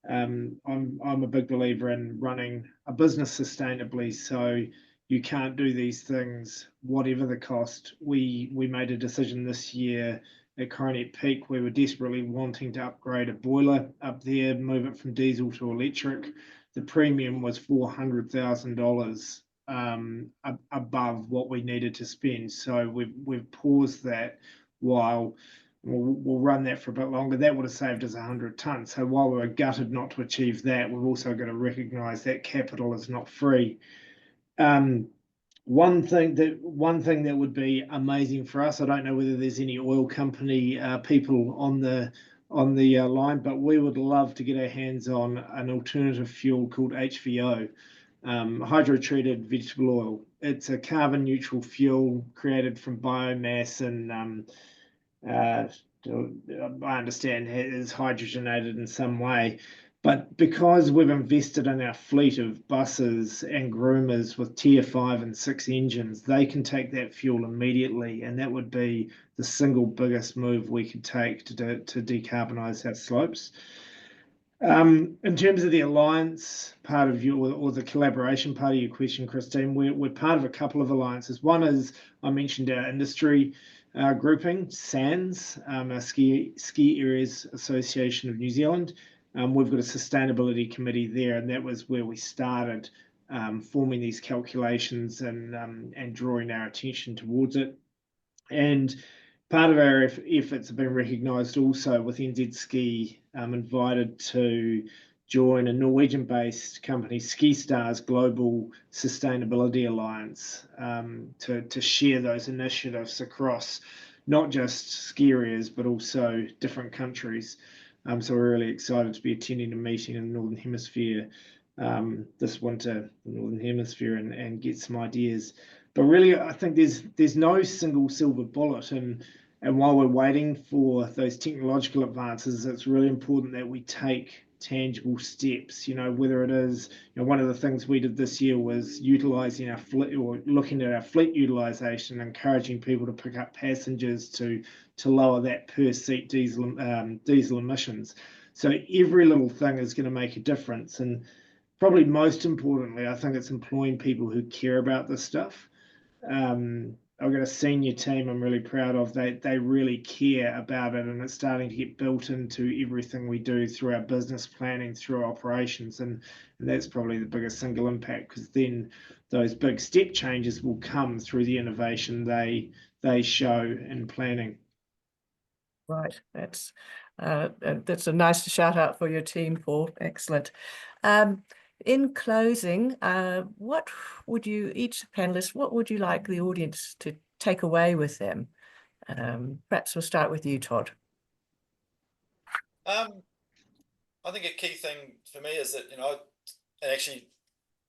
I'm a big believer in running a business sustainably. So you can't do these things whatever the cost. We made a decision this year at Coronet Peak. We were desperately wanting to upgrade a boiler up there, move it from diesel to electric. The premium was $400,000 above what we needed to spend. So we've paused that while we'll run that for a bit longer. That would have saved us 100 tons. So while we were gutted not to achieve that, we've also got to recognize that capital is not free. One thing that would be amazing for us, I don't know whether there's any oil company people on the line, but we would love to get our hands on an alternative fuel called HVO, hydrotreated vegetable oil. It's a carbon neutral fuel created from biomass, and I understand it is hydrogenated in some way. But because we've invested in our fleet of buses and groomers with tier 5 and 6 engines, they can take that fuel immediately, and that would be the single biggest move we could take to decarbonise our slopes. In terms of the alliance part of or the collaboration part of your question, Christine, we're part of a couple of alliances. One is, I mentioned, our industry grouping, SANS, our Ski Areas Association of New Zealand. We've got a sustainability committee there, and that was where we started forming these calculations and drawing our attention towards it. And part of our efforts have been recognised also with NZ Ski invited to join a Norwegian-based company, Ski Stars Global Sustainability Alliance, to share those initiatives across not just ski areas, but also different countries. So we're really excited to be attending a meeting in the Northern Hemisphere this winter, the Northern Hemisphere, and get some ideas. But really, I think there's no single silver bullet, and while we're waiting for those technological advances, it's really important that we take tangible steps. Whether it is, one of the things we did this year was utilizing our fleet, or looking at our fleet utilization, encouraging people to pick up passengers to lower that per seat diesel emissions. So every little thing is going to make a difference, and probably most importantly, I think it's employing people who care about this stuff. I've got a senior team I'm really proud of. They really care about it, and it's starting to get built into everything we do through our business planning, through our operations, and that's probably the biggest single impact, because then those big step changes will come through the innovation they show in planning. Right, that's a nice shout out for your team, Paul. Excellent. in closing, what would you, each panelist, what would you like the audience to take away with them? Perhaps we'll start with you, Todd. I think a key thing for me is that, and actually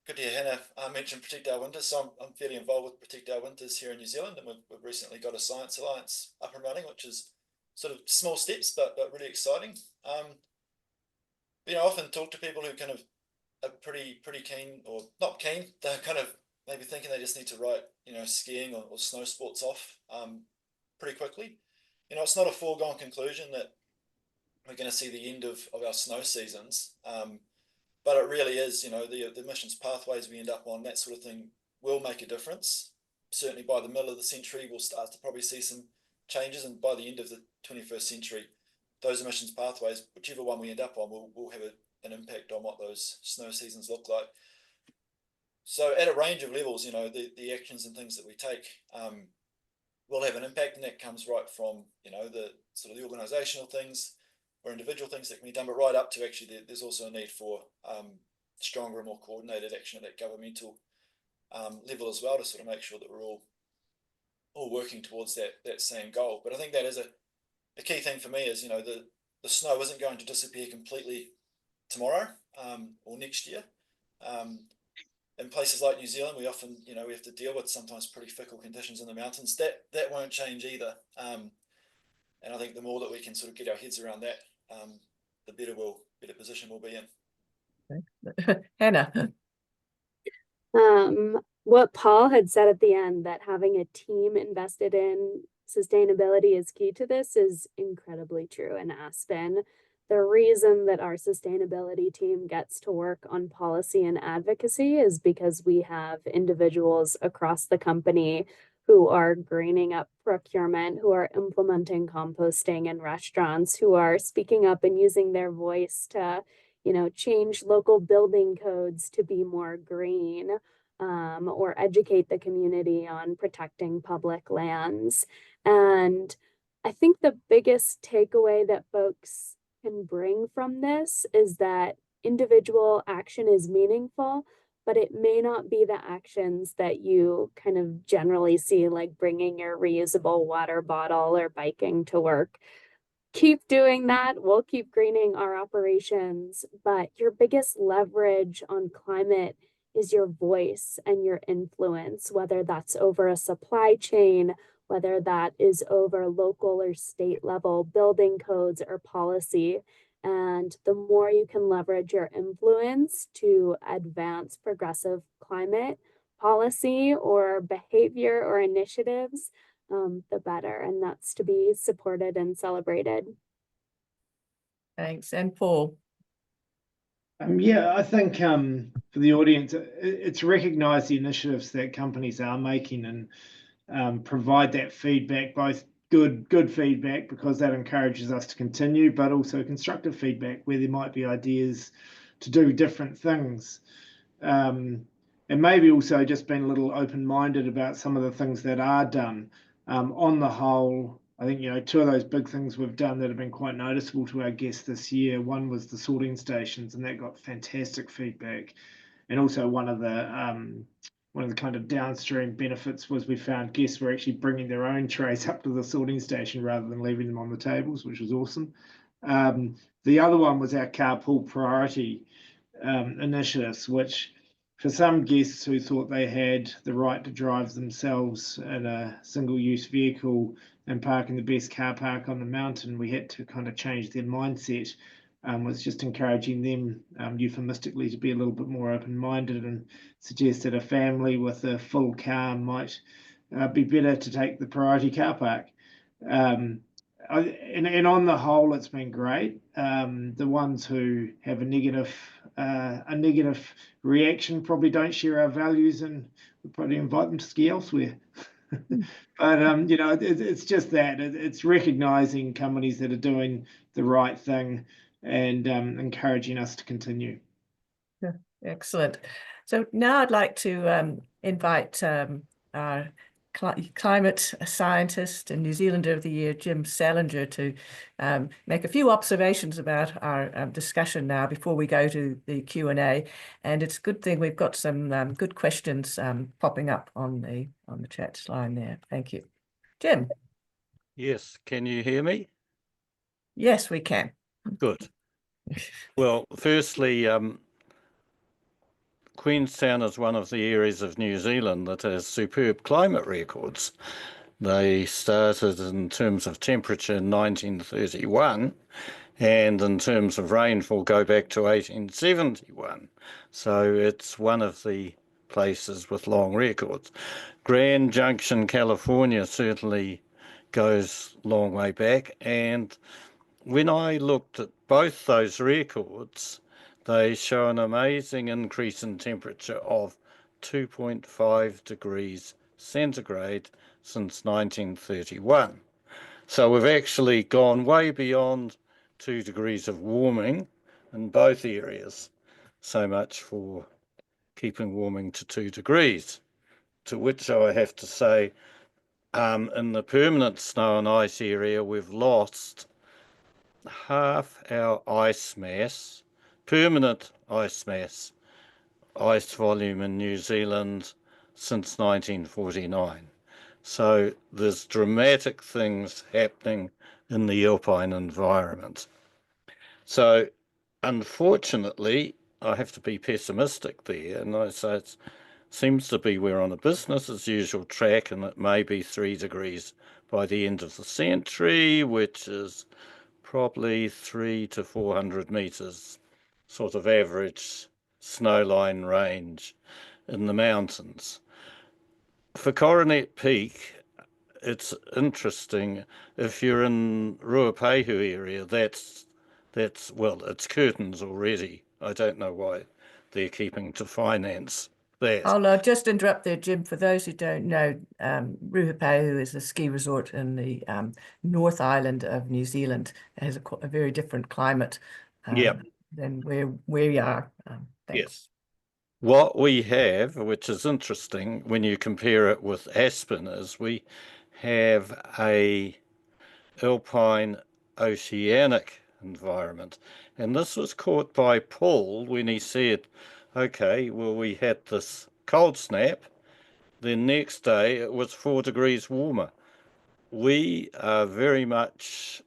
good to hear Hannah mention Protect Our Winters. So I'm fairly involved with Protect Our Winters here in New Zealand, and we've recently got a Science Alliance up and running, which is sort of small steps, but really exciting. I often talk to people who kind of are pretty keen, or not keen. They're kind of maybe thinking they just need to write, skiing or snow sports off pretty quickly. It's not a foregone conclusion that we're going to see the end of our snow seasons. But it really is, the emissions pathways we end up on, that sort of thing will make a difference. Certainly by the middle of the century, we'll start to probably see some changes. And by the end of the 21st century, those emissions pathways, whichever one we end up on, will have an impact on what those snow seasons look like. So at a range of levels, the actions and things that we take will have an impact, and that comes right from, the sort of the organizational things or individual things that can be done, but right up to actually there's also a need for stronger and more coordinated action at that governmental level as well, to sort of make sure that we're all working towards that same goal. But I think that is a key thing for me is, the snow isn't going to disappear completely tomorrow or next year. In places like New Zealand, we often, we have to deal with sometimes pretty fickle conditions in the mountains. That won't change either. And I think the more that we can sort of get our heads around that, the better position we'll be in. Hannah. What Paul had said at the end, that having a team invested in sustainability is key to this, is incredibly true in Aspen. The reason that our sustainability team gets to work on policy and advocacy is because we have individuals across the company who are greening up procurement, who are implementing composting in restaurants, who are speaking up and using their voice to, change local building codes to be more green, or educate the community on protecting public lands. And I think the biggest takeaway that folks can bring from this is that individual action is meaningful, but it may not be the actions that you kind of generally see, like bringing your reusable water bottle or biking to work. Keep doing that. We'll keep greening our operations, but your biggest leverage on climate is your voice and your influence, whether that's over a supply chain, whether that is over local or state level building codes or policy. And the more you can leverage your influence to advance progressive climate policy or behavior or initiatives, the better. And that's to be supported and celebrated. Thanks. And Paul. Yeah, I think for the audience, it's recognize the initiatives that companies are making and provide that feedback, both good feedback, because that encourages us to continue, but also constructive feedback where there might be ideas to do different things. And maybe also just being a little open-minded about some of the things that are done. On the whole, I think, two of those big things we've done that have been quite noticeable to our guests this year. One was the sorting stations, and that got fantastic feedback. And also one of the kind of downstream benefits was we found guests were actually bringing their own trays up to the sorting station rather than leaving them on the tables, which was awesome. The other one was our carpool priority initiatives, which for some guests who thought they had the right to drive themselves in a single-use vehicle and park in the best car park on the mountain, we had to kind of change their mindset. Was just encouraging them euphemistically to be a little bit more open-minded and suggest that a family with a full car might be better to take the priority car park. And on the whole, it's been great. The ones who have a negative reaction probably don't share our values, and we probably invite them to ski elsewhere. But it's just that it's recognizing companies that are doing the right thing and encouraging us to continue. Excellent. So now I'd like to invite our climate scientist and New Zealander of the Year, Jim Salinger, to make a few observations about our discussion now before we go to the Q&A. And it's a good thing we've got some good questions popping up on the chat line there. Thank you. Jim. Yes, can you hear me? Yes, we can. Good. Well, firstly, Queenstown is one of the areas of New Zealand that has superb climate records. They started in terms of temperature in 1931, and in terms of rainfall go back to 1871. So it's one of the places with long records. Grand Junction, California certainly goes a long way back, and when I looked at both those records, they show an amazing increase in temperature of 2.5 degrees centigrade since 1931. So we've actually gone way beyond 2 degrees of warming in both areas. So much for keeping warming to 2 degrees. To which I have to say, in the permanent snow and ice area, we've lost half our ice mass, permanent ice mass, ice volume in New Zealand since 1949. So there's dramatic things happening in the alpine environment. So unfortunately, I have to be pessimistic there, and I say it seems to be we're on a business as usual track, and it may be 3 degrees by the end of the century, which is probably 300 to 400 meters, sort of average snowline range in the mountains. For Coronet Peak, it's interesting. If you're in Ruapehu area, that's well, it's curtains already. I don't know why they're keeping to finance that. I'll just interrupt there, Jim. For those who don't know, Ruapehu is a ski resort in the North Island of New Zealand. It has a very different climate than where we are. Thanks. Yes. What we have, which is interesting when you compare it with Aspen, is we have a alpine oceanic environment. And this was caught by Paul when he said, okay, well, we had this cold snap, then next day it was 4 degrees warmer. We are very much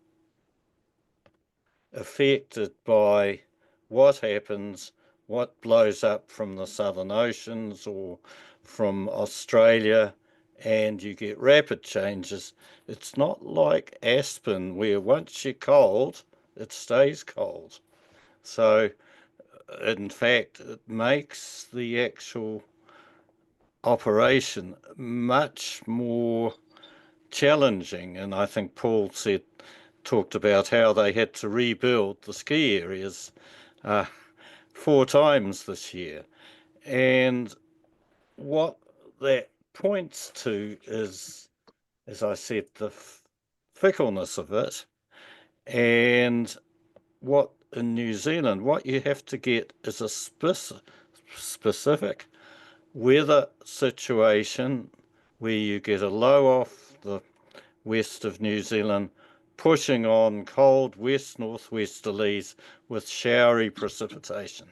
affected by what happens, what blows up from the southern oceans or from Australia, and you get rapid changes. It's not like Aspen, where once you're cold, it stays cold. So, in fact, it makes the actual operation much more challenging. And I think Paul talked about how they had to rebuild the ski areas 4 times this year. And what that points to is, as I said, the fickleness of it. And what in New Zealand, what you have to get is a specific weather situation where you get a low off the west of New Zealand pushing on cold west-northwesterlies with showery precipitation.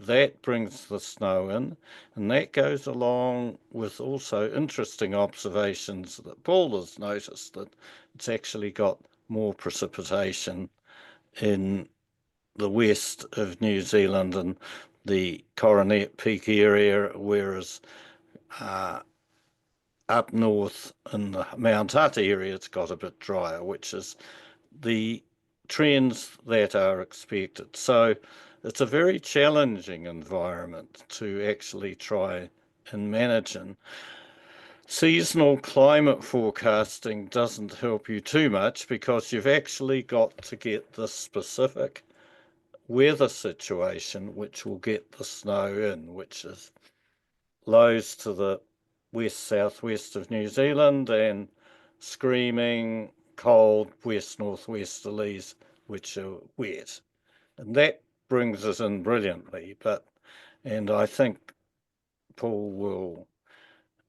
That brings the snow in, and that goes along with also interesting observations that Paul has noticed, that it's actually got more precipitation in the west of New Zealand and the Coronet Peak area, whereas up north in the Mount Hutt area, it's got a bit drier, which is the trends that are expected. So it's a very challenging environment to actually try and manage in. Seasonal climate forecasting doesn't help you too much because you've actually got to get the specific weather situation which will get the snow in, which is lows to the west-southwest of New Zealand and screaming cold west-northwesterlies which are wet. And that brings us in brilliantly, and I think Paul will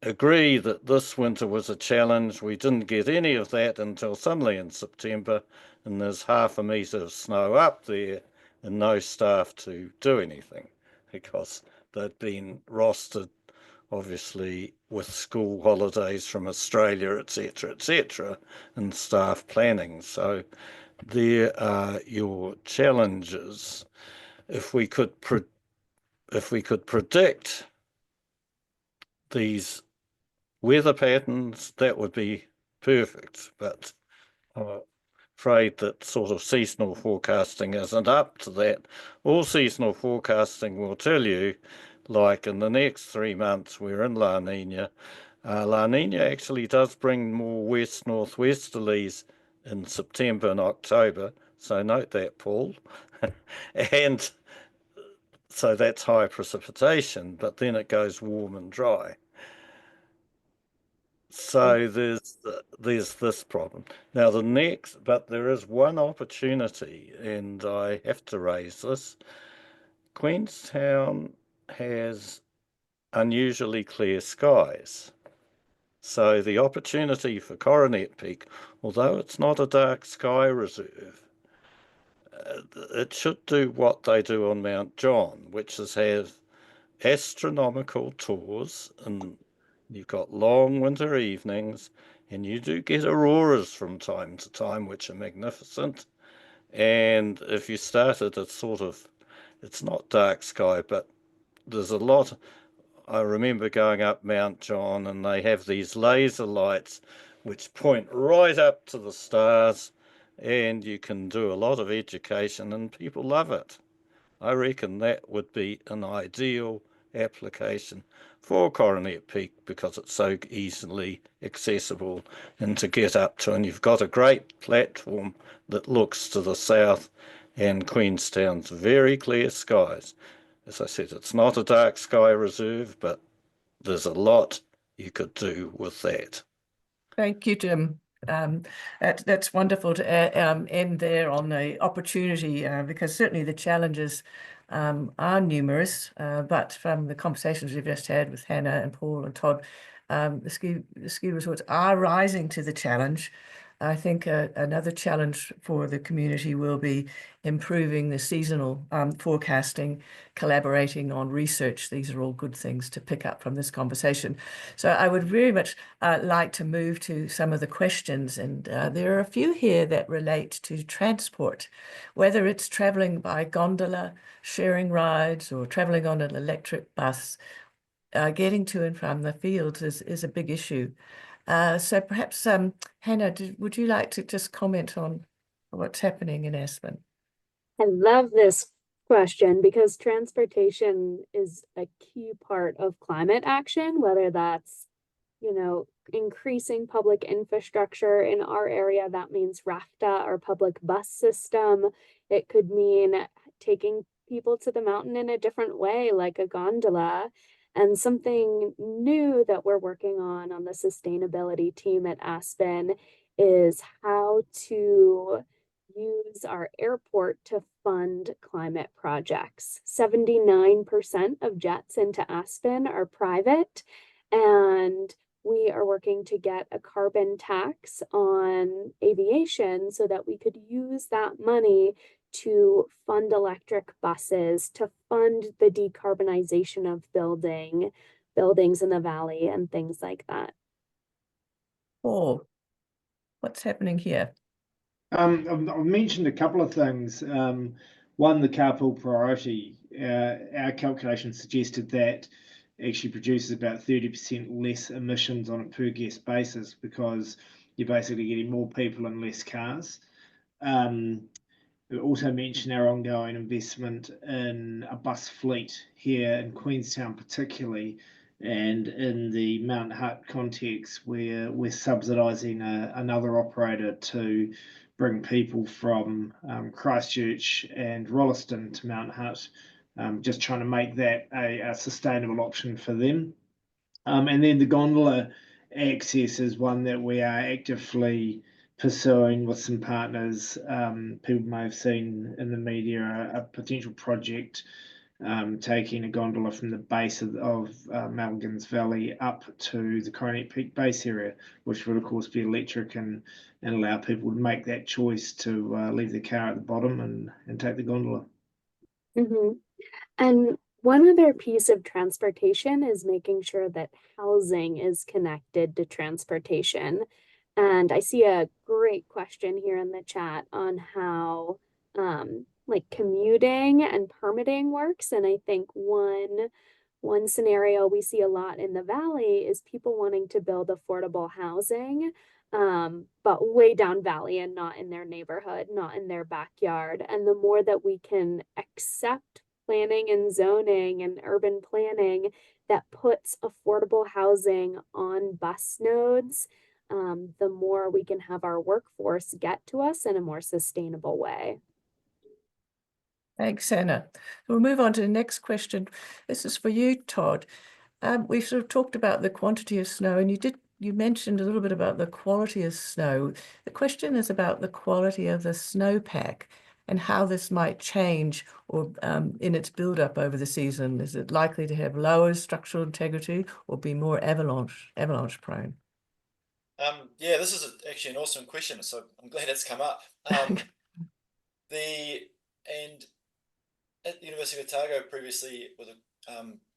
agree that this winter was a challenge. We didn't get any of that until suddenly in September, and there's 1/2 metre of snow up there and no staff to do anything because they'd been rostered, obviously, with school holidays from Australia, etc., and staff planning. So there are your challenges. If we could predict these weather patterns, that would be perfect. But I'm afraid that sort of seasonal forecasting isn't up to that. All seasonal forecasting will tell you, like in the next 3 months, we're in La Nina. La Nina actually does bring more west northwesterlies in September and October. So note that, Paul. And so that's high precipitation, but then it goes warm and dry. So there's this problem. Now but there is one opportunity, and I have to raise this. Queenstown has unusually clear skies. So the opportunity for Coronet Peak, although it's not a dark sky reserve, it should do what they do on Mount John, which is have astronomical tours, and you've got long winter evenings, and you do get auroras from time to time, which are magnificent. And if you started at it's not dark sky, but there's a lot. I remember going up Mount John, and they have these laser lights which point right up to the stars, and you can do a lot of education, and people love it. I reckon that would be an ideal application for Coronet Peak because it's so easily accessible and to get up to, and you've got a great platform that looks to the south and Queenstown's very clear skies. As I said, it's not a dark sky reserve, but there's a lot you could do with that. Thank you, Jim. That's wonderful to end there on the opportunity because certainly the challenges are numerous, but from the conversations we've just had with Hannah and Paul and Todd, the ski resorts are rising to the challenge. I think another challenge for the community will be improving the seasonal forecasting, collaborating on research. These are all good things to pick up from this conversation. So I would very much like to move to some of the questions, and there are a few here that relate to transport, whether it's traveling by gondola, sharing rides, or traveling on an electric bus. Getting to and from the fields is a big issue. So perhaps, Hannah, would you like to just comment on what's happening in Aspen? I love this question because transportation is a key part of climate action, whether that's, increasing public infrastructure in our area. That means RAFTA, our public bus system. It could mean taking people to the mountain in a different way, like a gondola. And something new that we're working on the sustainability team at Aspen is how to use our airport to fund climate projects. 79% of jets into Aspen are private, and we are working to get a carbon tax on aviation so that we could use that money to fund electric buses, to fund the decarbonization of buildings in the valley and things like that. Paul, what's happening here? I've mentioned a couple of things. One, the carpool priority. Our calculation suggested that actually produces about 30% less emissions on a per guest basis because you're basically getting more people and less cars. We also mentioned our ongoing investment in a bus fleet here in Queenstown particularly, and in the Mount Hutt context where we're subsidising another operator to bring people from Christchurch and Rolleston to Mount Hutt, just trying to make that a sustainable option for them. And then the gondola access is one that we are actively pursuing with some partners. People may have seen in the media a potential project taking a gondola from the base of Malgans Valley up to the Coronet Peak base area, which would of course be electric and allow people to make that choice to leave the car at the bottom and take the gondola. Mm-hmm. And one other piece of transportation is making sure that housing is connected to transportation. And I see a great question here in the chat on how like commuting and permitting works. And I think one scenario we see a lot in the valley is people wanting to build affordable housing, but way down valley and not in their neighborhood, not in their backyard. And the more that we can accept planning and zoning and urban planning that puts affordable housing on bus nodes, the more we can have our workforce get to us in a more sustainable way. Thanks, Anna. We'll move on to the next question. This is for you, Todd. We've sort of talked about the quantity of snow, and you mentioned a little bit about the quality of snow. The question is about the quality of the snowpack and how this might change or in its build-up over the season. Is it likely to have lower structural integrity or be more avalanche prone? Yeah, this is actually an awesome question, so I'm glad it's come up. And at the University of Otago previously with a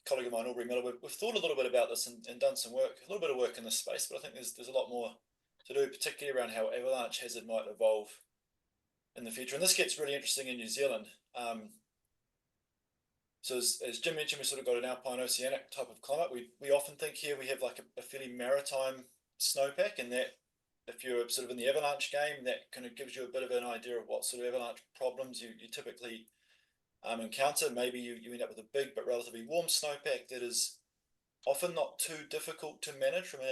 colleague of mine, Aubrey Miller, we've thought a little bit about this and done some work, a little bit of work in this space, but I think there's a lot more to do, particularly around how avalanche hazard might evolve in the future. And this gets really interesting in New Zealand. So as Jim mentioned, we sort of got an alpine oceanic type of climate. We often think here we have like a fairly maritime snowpack, and that if you're sort of in the avalanche game, that kind of gives you a bit of an idea of what sort of avalanche problems you typically encounter. Maybe you end up with a big but relatively warm snowpack that is often not too difficult to manage from an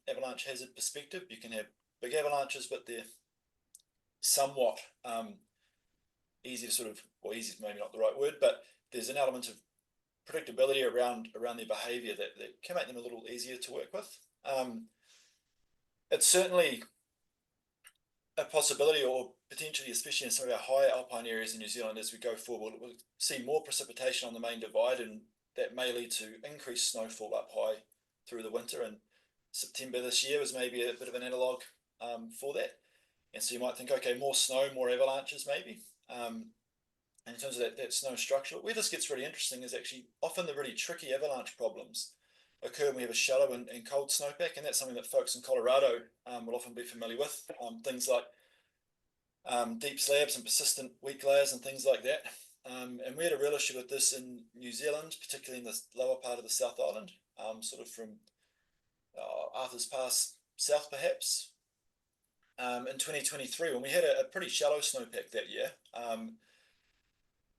avalanche hazard perspective. You can have big avalanches, but they're somewhat easy to sort of, well, easy is maybe not the right word, but there's an element of predictability around their behavior that can make them a little easier to work with. It's certainly a possibility, or potentially, especially in some of our higher alpine areas in New Zealand, as we go forward, we'll see more precipitation on the main divide, and that may lead to increased snowfall up high through the winter. And September this year was maybe a bit of an analogue for that. And so you might think, okay, more snow, more avalanches maybe. In terms of that snow structure, where this gets really interesting is actually often the really tricky avalanche problems occur when we have a shallow and cold snowpack, and that's something that folks in Colorado will often be familiar with. Things like deep slabs and persistent weak layers and things like that. And we had a real issue with this in New Zealand, particularly in the lower part of the South Island, sort of from Arthur's Pass south perhaps, in 2023, when we had a pretty shallow snowpack that year.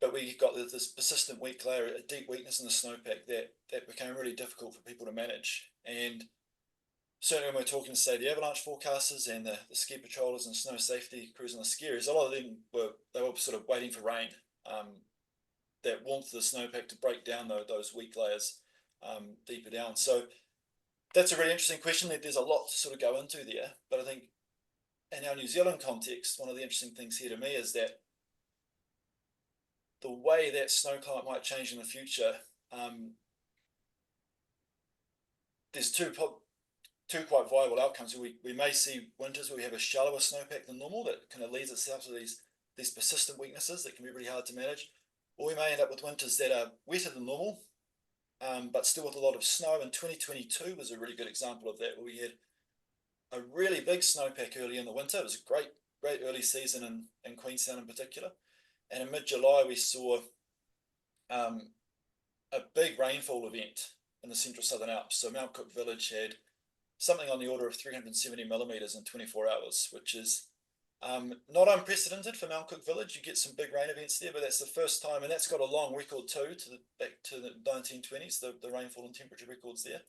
But we got this persistent weak layer, a deep weakness in the snowpack that became really difficult for people to manage. And certainly when we're talking to, say, the avalanche forecasters and the ski patrollers and snow safety crews on the ski areas, a lot of them were sort of waiting for rain, that warmth of the snowpack to break down those weak layers deeper down. So that's a really interesting question. There's a lot to sort of go into there. But I think in our New Zealand context, one of the interesting things here to me is that the way that snow climate might change in the future, there's two quite viable outcomes. We may see winters where we have a shallower snowpack than normal that kind of leads itself to these persistent weaknesses that can be really hard to manage, or we may end up with winters that are wetter than normal, but still with a lot of snow. And 2022 was a really good example of that, where we had a really big snowpack early in the winter. It was a great early season in Queenstown in particular. And in mid-July, we saw a big rainfall event in the central Southern Alps. So Mount Cook Village had something on the order of 370 millimeters in 24 hours, which is not unprecedented for Mount Cook Village. You get some big rain events there, but that's the first time, and that's got a long record too, back to the 1920s, the rainfall and temperature records there.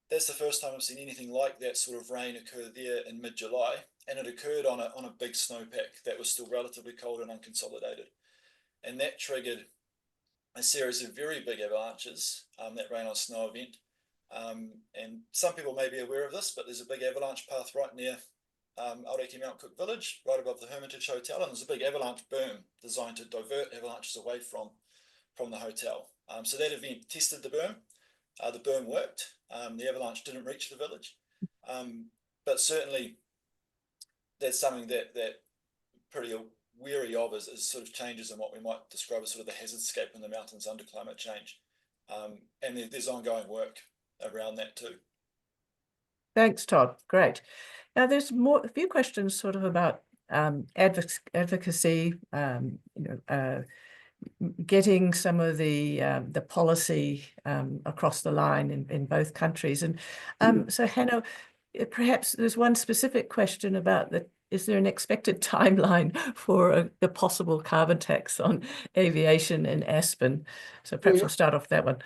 That's the first time I've seen anything like that sort of rain occur there in mid-July, and it occurred on a big snowpack that was still relatively cold and unconsolidated. And that triggered a series of very big avalanches, that rain on snow event. And some people may be aware of this, but there's a big avalanche path right near Aoraki Mount Cook Village, right above the Hermitage Hotel, and there's a big avalanche berm designed to divert avalanches away from the hotel. So that event tested the berm. The berm worked. The avalanche didn't reach the village, but certainly that's something that pretty wary of is sort of changes in what we might describe as sort of the hazardscape in the mountains under climate change. And there's ongoing work around that too. Thanks, Todd. Great. Now there's a few questions sort of about advocacy, getting some of the policy across the line in both countries. And so Hannah, perhaps there's one specific question about is there an expected timeline for the possible carbon tax on aviation in Aspen? So perhaps we'll start off that one.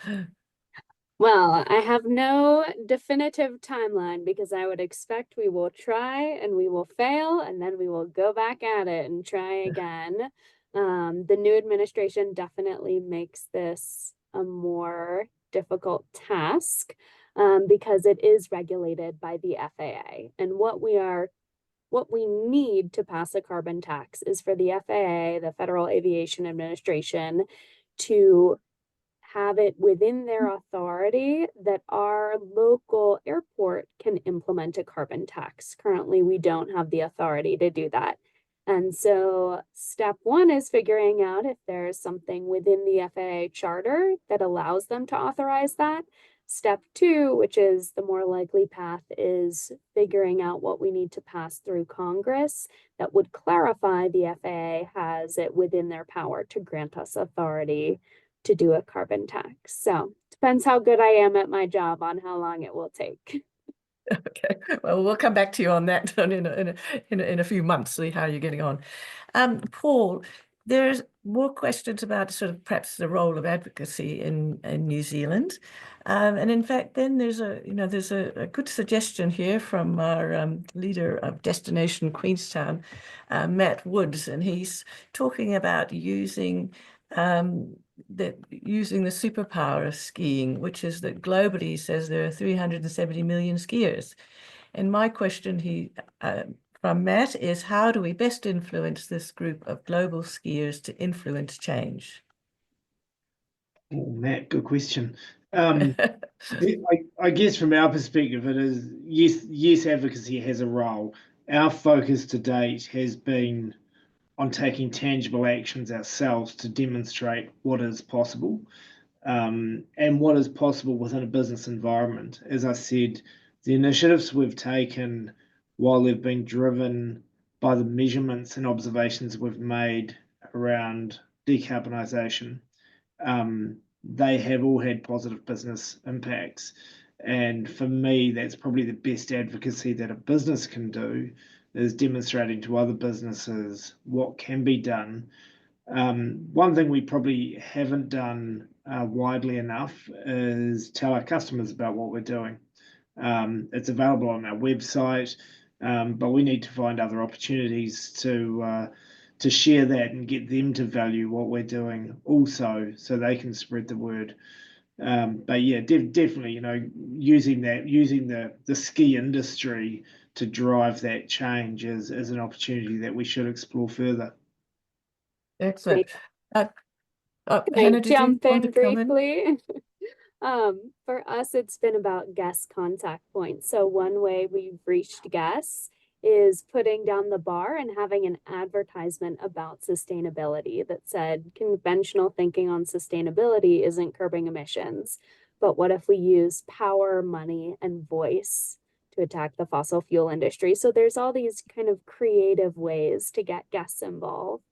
Well, I have no definitive timeline because I would expect we will try and we will fail and then we will go back at it and try again. The new administration definitely makes this a more difficult task because it is regulated by the FAA. And what we need to pass a carbon tax is for the FAA, the Federal Aviation Administration, to have it within their authority that our local airport can implement a carbon tax. Currently, we don't have the authority to do that. And so step one is figuring out if there's something within the FAA charter that allows them to authorize that. Step two, which is the more likely path, is figuring out what we need to pass through Congress that would clarify the FAA has it within their power to grant us authority to do a carbon tax. So depends how good I am at my job on how long it will take. Okay, well, we'll come back to you on that in a few months, see how you're getting on. Paul, there's more questions about sort of perhaps the role of advocacy in New Zealand. And in fact, then there's a good suggestion here from our leader of Destination Queenstown, Matt Woods, and he's talking about using the superpower of skiing, which is that globally he says there are 370 million skiers. And my question from Matt is, how do we best influence this group of global skiers to influence change? Oh, Matt, good question. I guess from our perspective, it is yes, advocacy has a role. Our focus to date has been on taking tangible actions ourselves to demonstrate what is possible, and what is possible within a business environment. As I said, the initiatives we've taken, while they've been driven by the measurements and observations we've made around decarbonisation, they have all had positive business impacts. And for me, that's probably the best advocacy that a business can do, is demonstrating to other businesses what can be done. One thing we probably haven't done widely enough is tell our customers about what we're doing. It's available on our website, but we need to find other opportunities to share that and get them to value what we're doing also, so they can spread the word. But yeah, definitely, using the ski industry to drive that change is an opportunity that we should explore further. Excellent. Can Hannah, I did you jump want in to comment? briefly? For us, it's been about guest contact points. So one way we've reached guests is putting down the bar and having an advertisement about sustainability that said conventional thinking on sustainability isn't curbing emissions, but what if we use power, money, and voice to attack the fossil fuel industry? So there's all these kind of creative ways to get guests involved.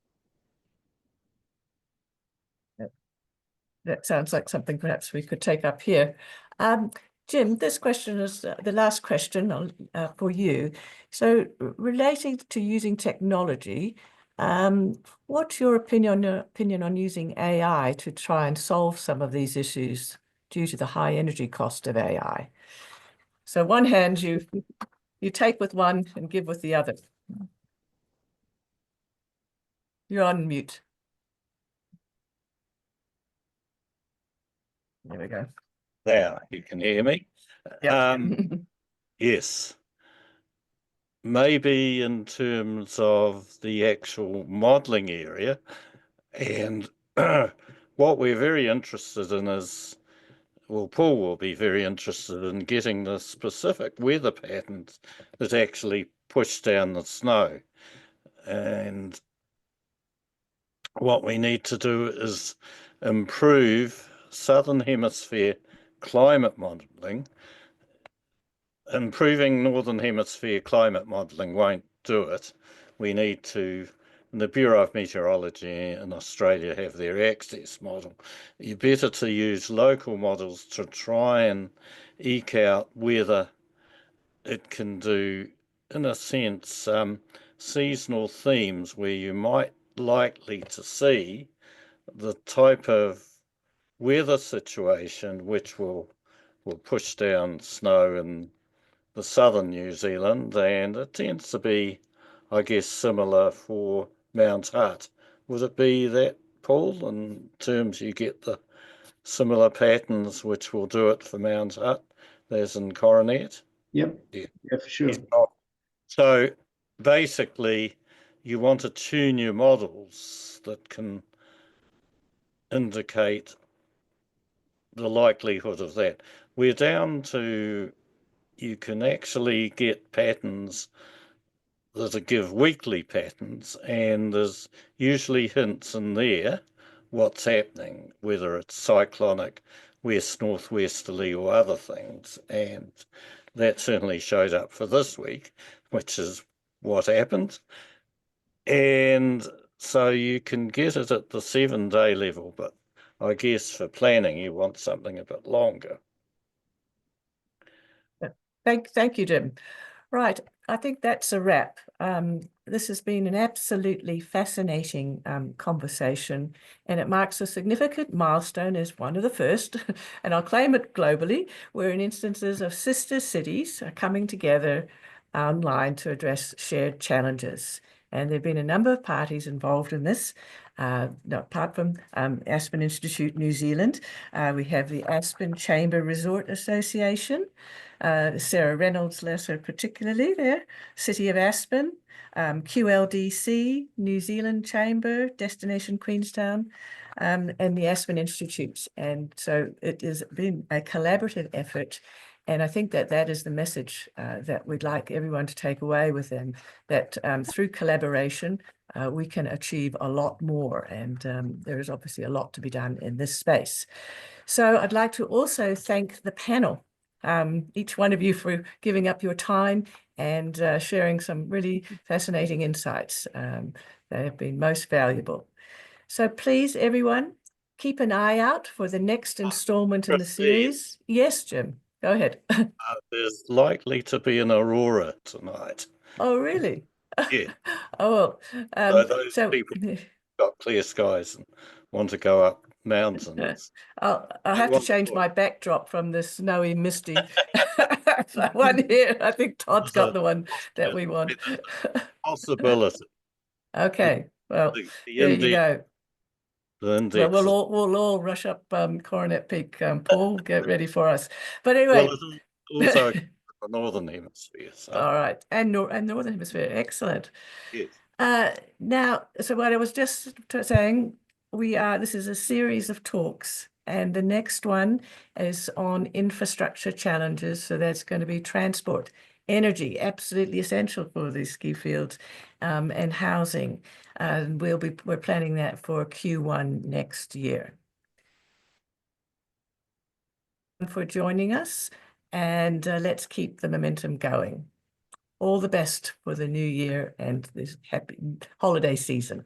That sounds like something perhaps we could take up here. Jim, this question is the last question for you. So relating to using technology, what's your opinion on using AI to try and solve some of these issues due to the high energy cost of AI? So one hand you take with one and give with the other. You're on mute. There we go. There, you can hear me. Yeah. Yes. Maybe in terms of the actual modelling area and what we're very interested in is, well, Paul will be very interested in getting the specific weather patterns that actually push down the snow. And what we need to do is improve Southern Hemisphere climate modelling. Improving Northern Hemisphere climate modelling won't do it. We need to, the Bureau of Meteorology in Australia have their access model. You're better to use local models to try and eke out whether it can do, in a sense, seasonal themes where you might likely to see the type of weather situation which will push down snow in the southern New Zealand, and it tends to be, I guess, similar for Mount Hutt. Would it be that, Paul, in terms you get the similar patterns which will do it for Mount Hutt as in Coronet? Yep. Yeah. Yeah, for sure. So basically, you want to tune your models that can indicate the likelihood of that. We're down to, you can actually get patterns that give weekly patterns, and there's usually hints in there what's happening, whether it's cyclonic, west northwesterly, or other things. And that certainly showed up for this week, which is what happened. And so you can get it at the 7-day level, but I guess for planning you want something a bit longer. Thank you, Jim. Right, I think that's a wrap. This has been an absolutely fascinating conversation, and it marks a significant milestone as one of the first, and I'll claim it globally, where in instances of sister cities are coming together online to address shared challenges. And there have been a number of parties involved in this. Apart from Aspen Institute New Zealand, we have the Aspen Chamber Resort Association, Sarah Reynolds Lesser particularly there, City of Aspen, QLDC, New Zealand Chamber, Destination Queenstown, and the Aspen Institute. And so it has been a collaborative effort. And I think that that is the message that we'd like everyone to take away with them, that through collaboration, we can achieve a lot more. And there is obviously a lot to be done in this space. So I'd like to also thank the panel, each one of you, for giving up your time and sharing some really fascinating insights. They have been most valuable. So please, everyone, keep an eye out for the next installment in the series. Yes, Jim, go ahead. There's likely to be an aurora tonight. Oh, really? Yeah. Oh, So well. those people got clear skies and want to go up mountains. I'll have to change my backdrop from the snowy, misty one here. I think Todd's got the one that we want. Possibility. Okay, well, The there you go. The index. Well, we'll all rush up Coronet Peak. Paul, get ready for us. But anyway, well, it's also the Northern Hemisphere. So. All right, and Northern Hemisphere, excellent. Yes. Now, so what I was just saying, this is a series of talks, and the next one is on infrastructure challenges. So that's going to be transport, energy, absolutely essential for these ski fields, and housing. We're planning that for Q1 next year. For joining us, and let's keep the momentum going. All the best for the new year and this happy holiday season.